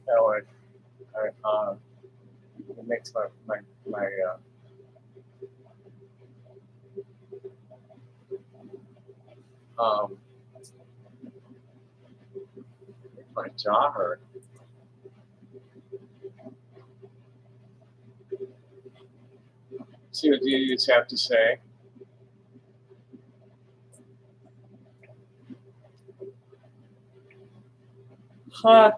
That way, it makes um, my jaw hurt. See what the idiots have to say. Huh.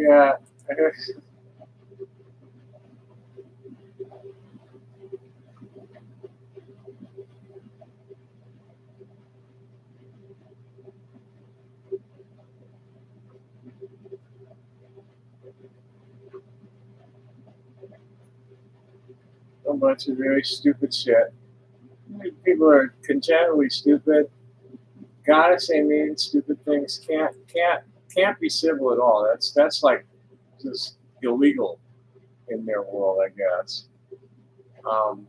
Yeah. A bunch of really stupid shit. People are congenitally stupid. Gotta say mean, stupid things. Can't be civil at all. That's like just illegal in their world, I guess. Um,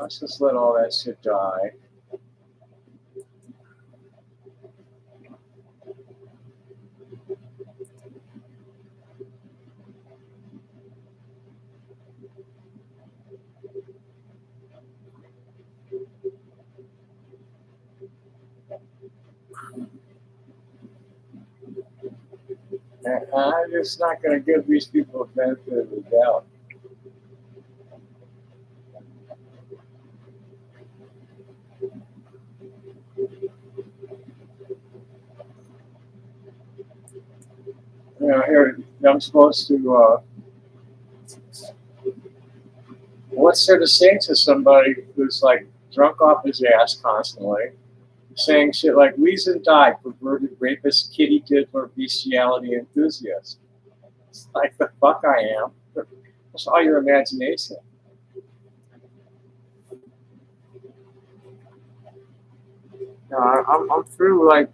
let's just let all that shit die. And I'm just not going to give these people the benefit of the doubt. You know, here I'm supposed to. What's there to say to somebody who's like drunk off his ass constantly, saying shit like "We's and die, perverted rapist, kitty diddler, bestiality enthusiast"? It's like the fuck I am. That's all your imagination. No, I'm through. Like,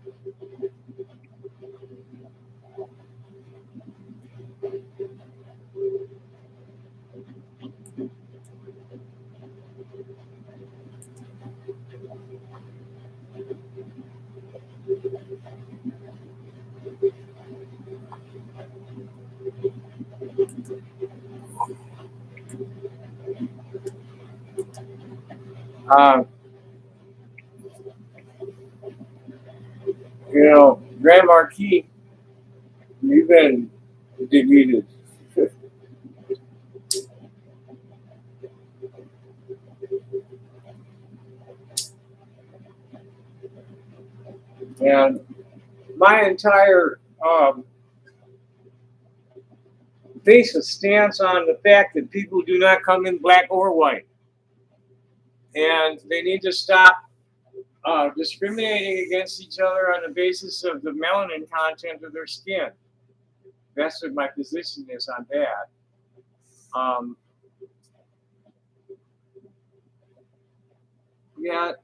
um, Grand Marquis You've been deleted. And my entire basis stands on the fact that people do not come in black or white. And they need to stop discriminating against each other on the basis of the melanin content of their skin. That's what my position is on that.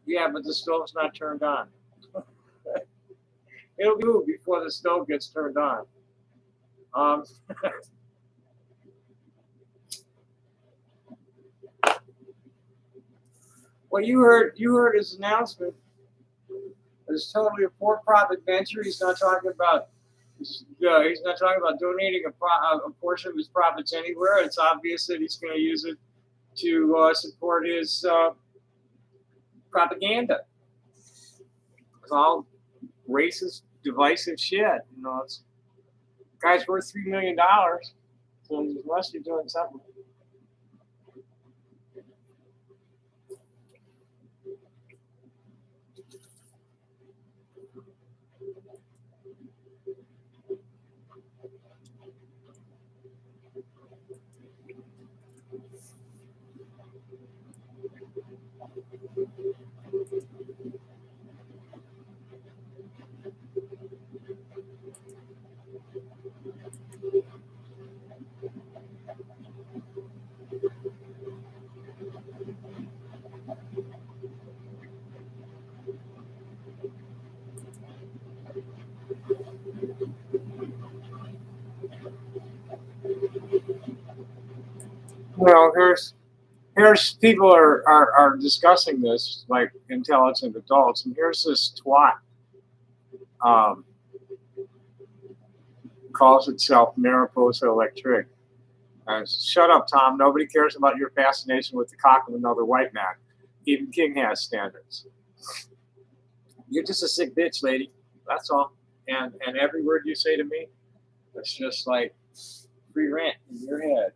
Yeah, but the stove's not turned on. It'll do before the stove gets turned on. Um, well, you heard his announcement. It's totally a for-profit venture. He's not talking about donating a portion of his profits anywhere. It's obvious that he's going to use it to support his propaganda. It's all racist, divisive shit. It's guy's worth $3 million. So unless you're doing something. Well, here's people are discussing this like intelligent adults, and here's this twat um, calls itself Mariposa Electric. Shut up, Tom. Nobody cares about your fascination with the cock of another white man. Even King has standards. You're just a sick bitch, lady. That's all. And every word you say to me, it's just like free rent in your head.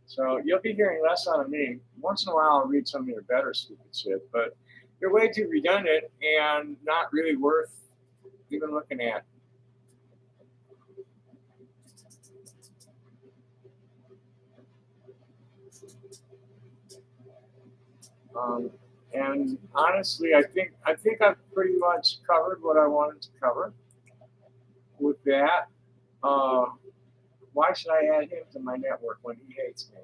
So you'll be hearing less out of me. Once in a while, I'll read some of your better stupid shit, but you're way too redundant and not really worth even looking at. Um, and honestly, I think I've pretty much covered what I wanted to cover with that. Uh, why should I add him to my network when he hates me?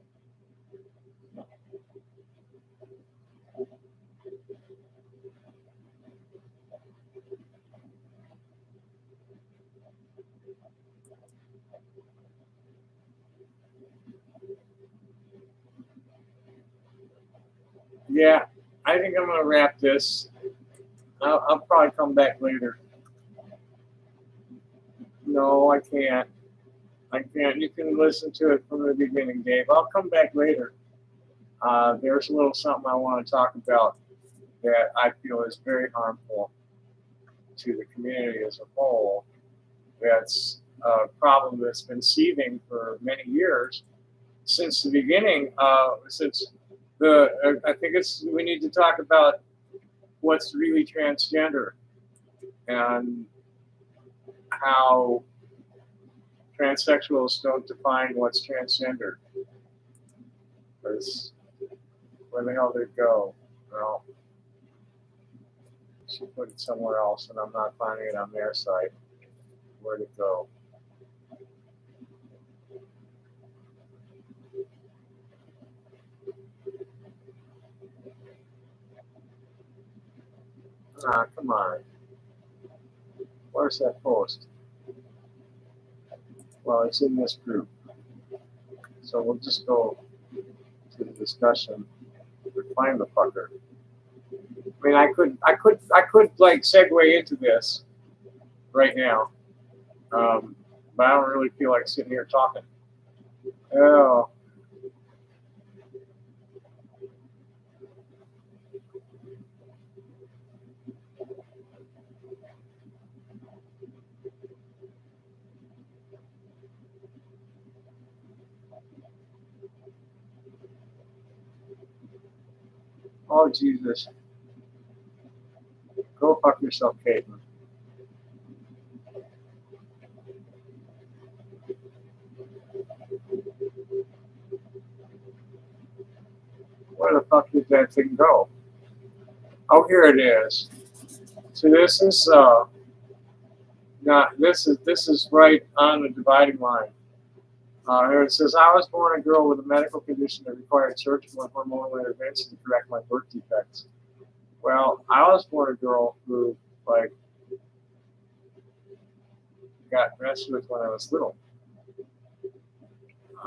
Yeah, I think I'm gonna wrap this. I'll probably come back later. No, I can't. I can't. You can listen to it from the beginning, Dave. I'll come back later. There's a little something I want to talk about that I feel is very harmful to the community as a whole. That's a problem that's been seething for many years since the beginning. Since I think we need to talk about what's really transgender and how transsexuals don't define what's transgender. Because where the hell did it go? Well, she put it somewhere else, and I'm not finding it on their site. Where'd it go? Ah, come on. Where's that post? Well, it's in this group. So we'll just go to the discussion. Find the fucker. I mean, I could like segue into this right now, but I don't really feel like sitting here talking. Oh, Oh, Jesus. Go fuck yourself, Caitlin. Where the fuck did that thing go? Oh, here it is. So this is not this is right on the dividing line. Here it says, I was born a girl with a medical condition that required surgical and hormonal intervention to correct my birth defects. Well, I was born a girl who like got messed with when I was little.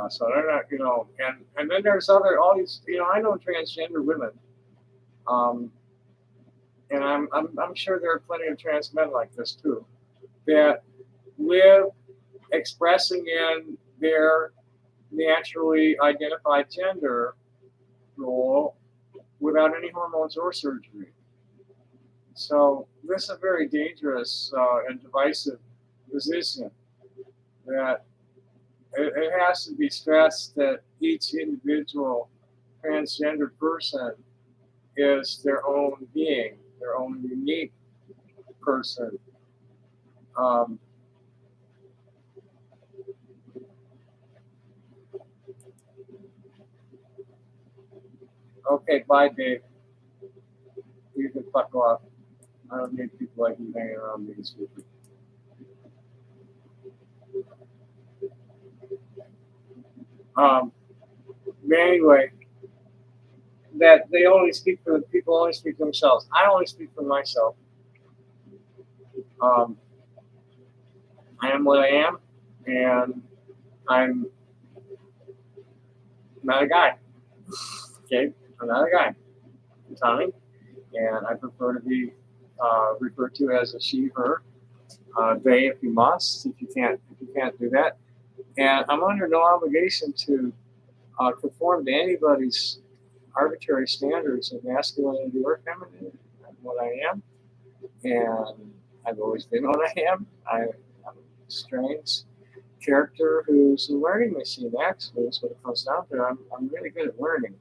So they're not, and then there's all these, I know transgender women, and I'm sure there are plenty of trans men like this too, that live expressing in their naturally identified gender role without any hormones or surgery. So this is a very dangerous and divisive position that it has to be stressed that each individual transgender person is their own being, their own unique person. Okay, bye, Dave. You can fuck off. I don't need people like you hanging around being stupid. But anyway, that they only speak for people only speak for themselves. I only speak for myself. I am what I am, and I'm not a guy. Okay, I'm not a guy. I'm Tommy, and I prefer to be referred to as a she, her, they, if you must. If you can't do that, and I'm under no obligation to conform to anybody's arbitrary standards of masculinity or femininity. I'm what I am, and I've always been what I am. I'm a strange character who's a learning machine, actually, is what it comes down to. I'm really good at learning.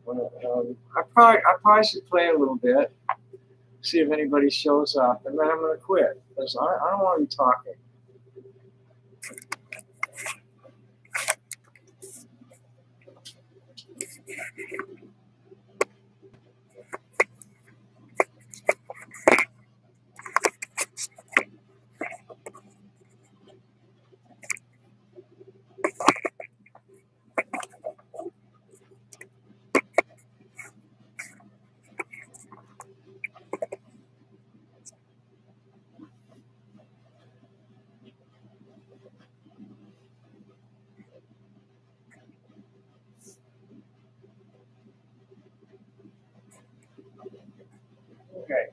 I probably should play a little bit, see if anybody shows up, and then I'm going to quit because I don't want to be talking. Okay.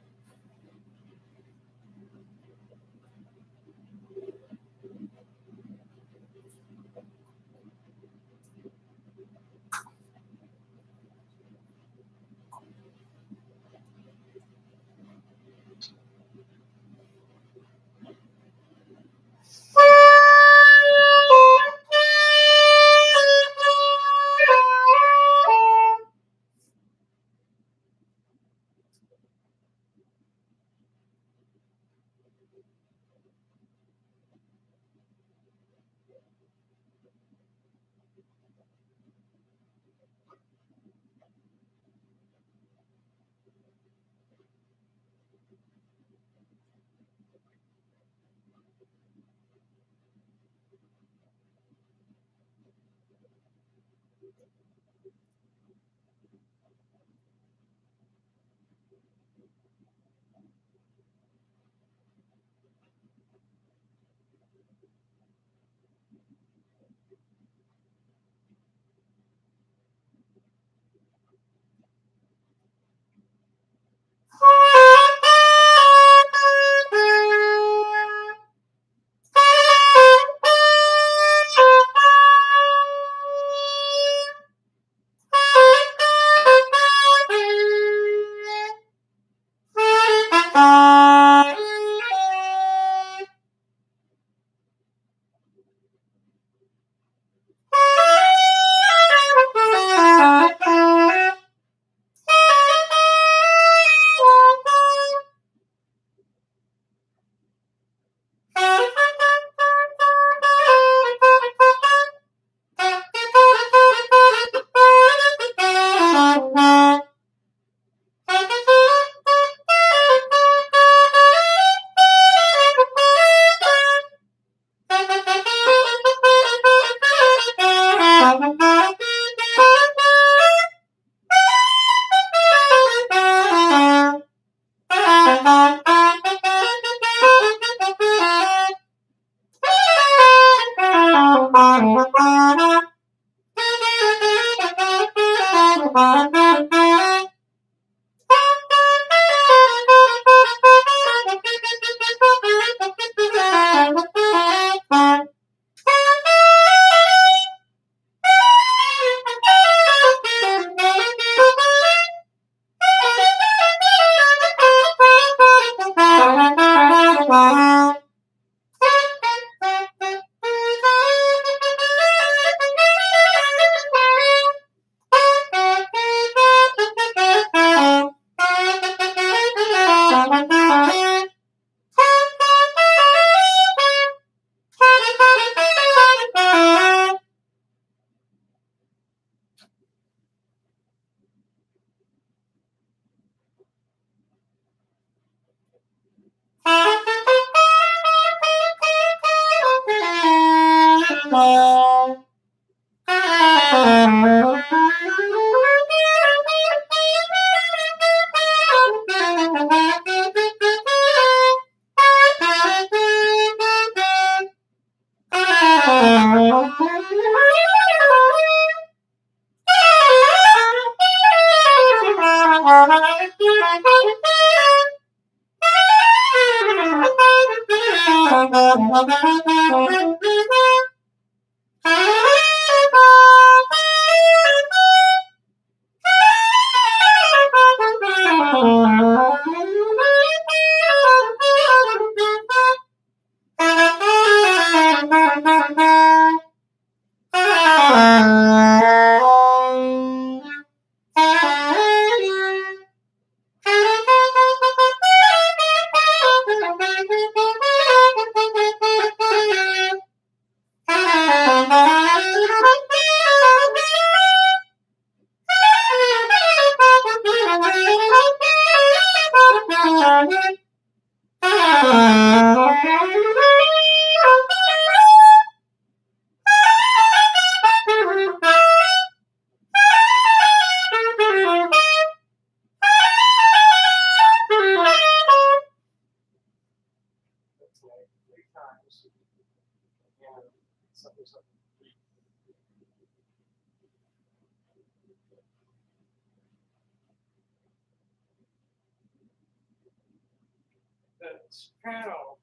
The soprano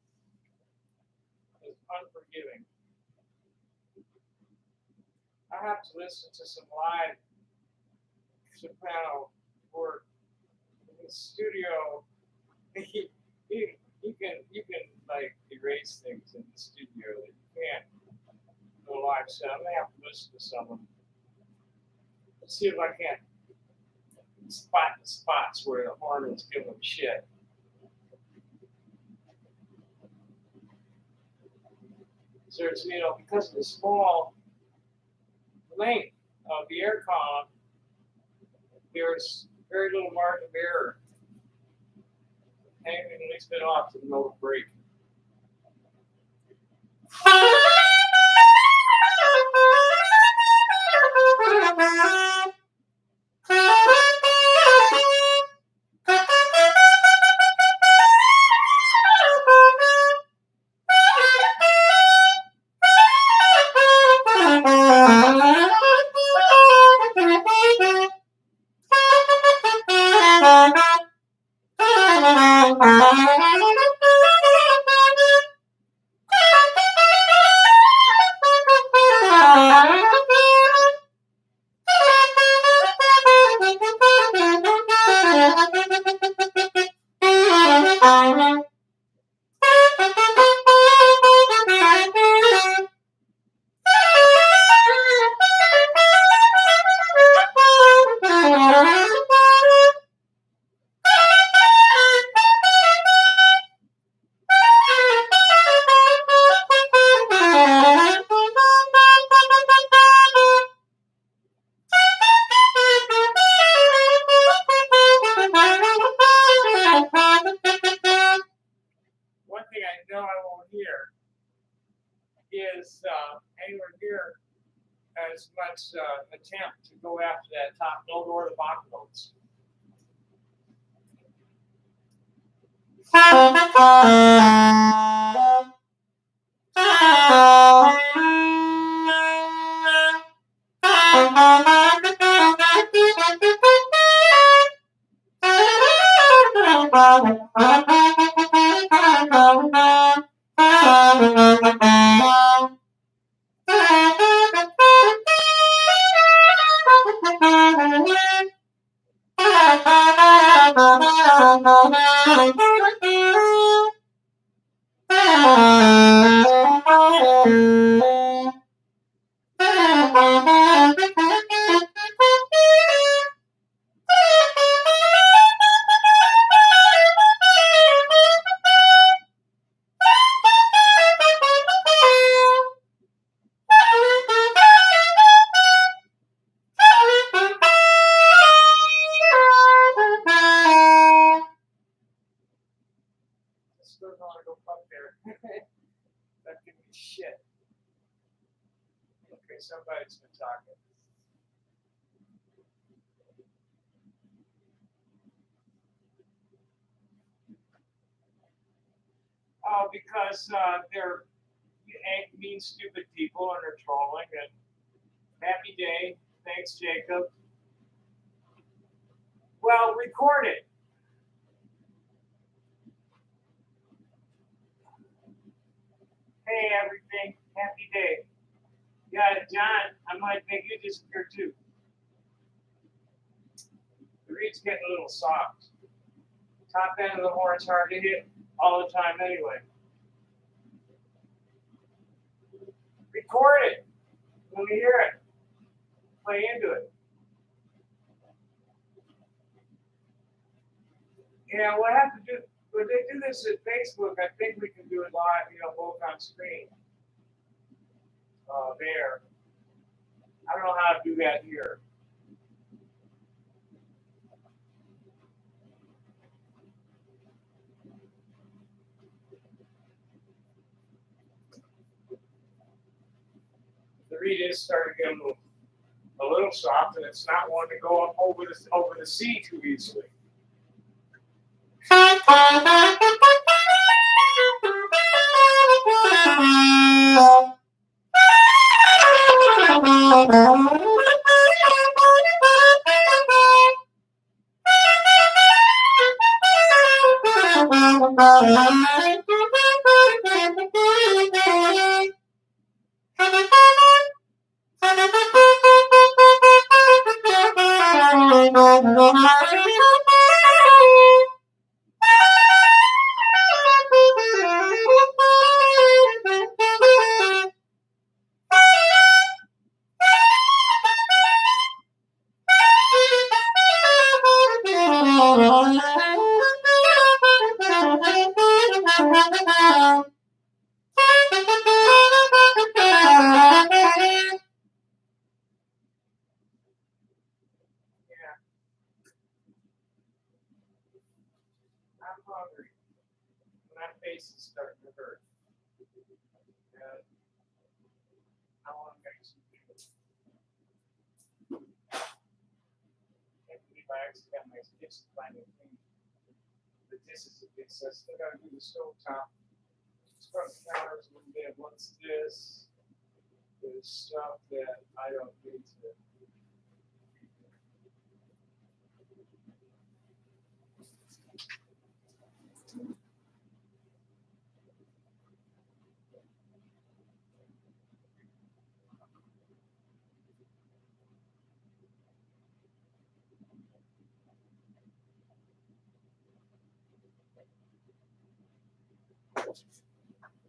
is unforgiving. I have to listen to some live soprano work in the studio. You can like erase things in the studio that you can't go live. So I'm gonna have to listen to some of them. Let's see if I can't spot the spots where the horn is giving them shit. So there's, because of the small length of the air column, there's very little margin of error. Hanging at least bit off to the note of break. One thing I know I won't hear is anywhere near as much attempt to go after that top note or the bottom notes. Still don't want to go up there. That gives me shit. Somebody's been talking. Oh, because they're mean, stupid people and they're trolling. And happy day. Thanks, Jacob. Well, record it. Hey, everything. Happy day. Yeah, John, I might make you disappear too. The reed's getting a little soft. Top end of the horn's hard to hit all the time anyway. Record it. Let me hear it. Play into it. Yeah, we'll have to do, when they do this at Facebook, I think we can do it live, both on screen. There. I don't know how to do that here. The reed is starting to get a little soft, and it's not wanting to go up over the sea too easily. I'm hungry. My face is starting to hurt. And I want to make some food. I can't believe I actually got my dishes finally clean. The dishes are big, so I still got to do the stove top. Scrub the counters a little bit. What's this? There's stuff that I don't need to.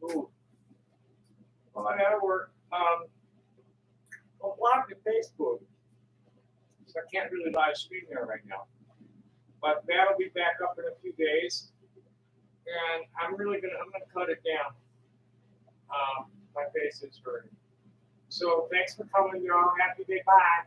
Ooh. Well, that'll work. Well, blocked at Facebook, so I can't really live stream there right now. But that'll be back up in a few days, and I'm gonna cut it down. My face is hurting. So thanks for coming, y'all. Happy day. Bye.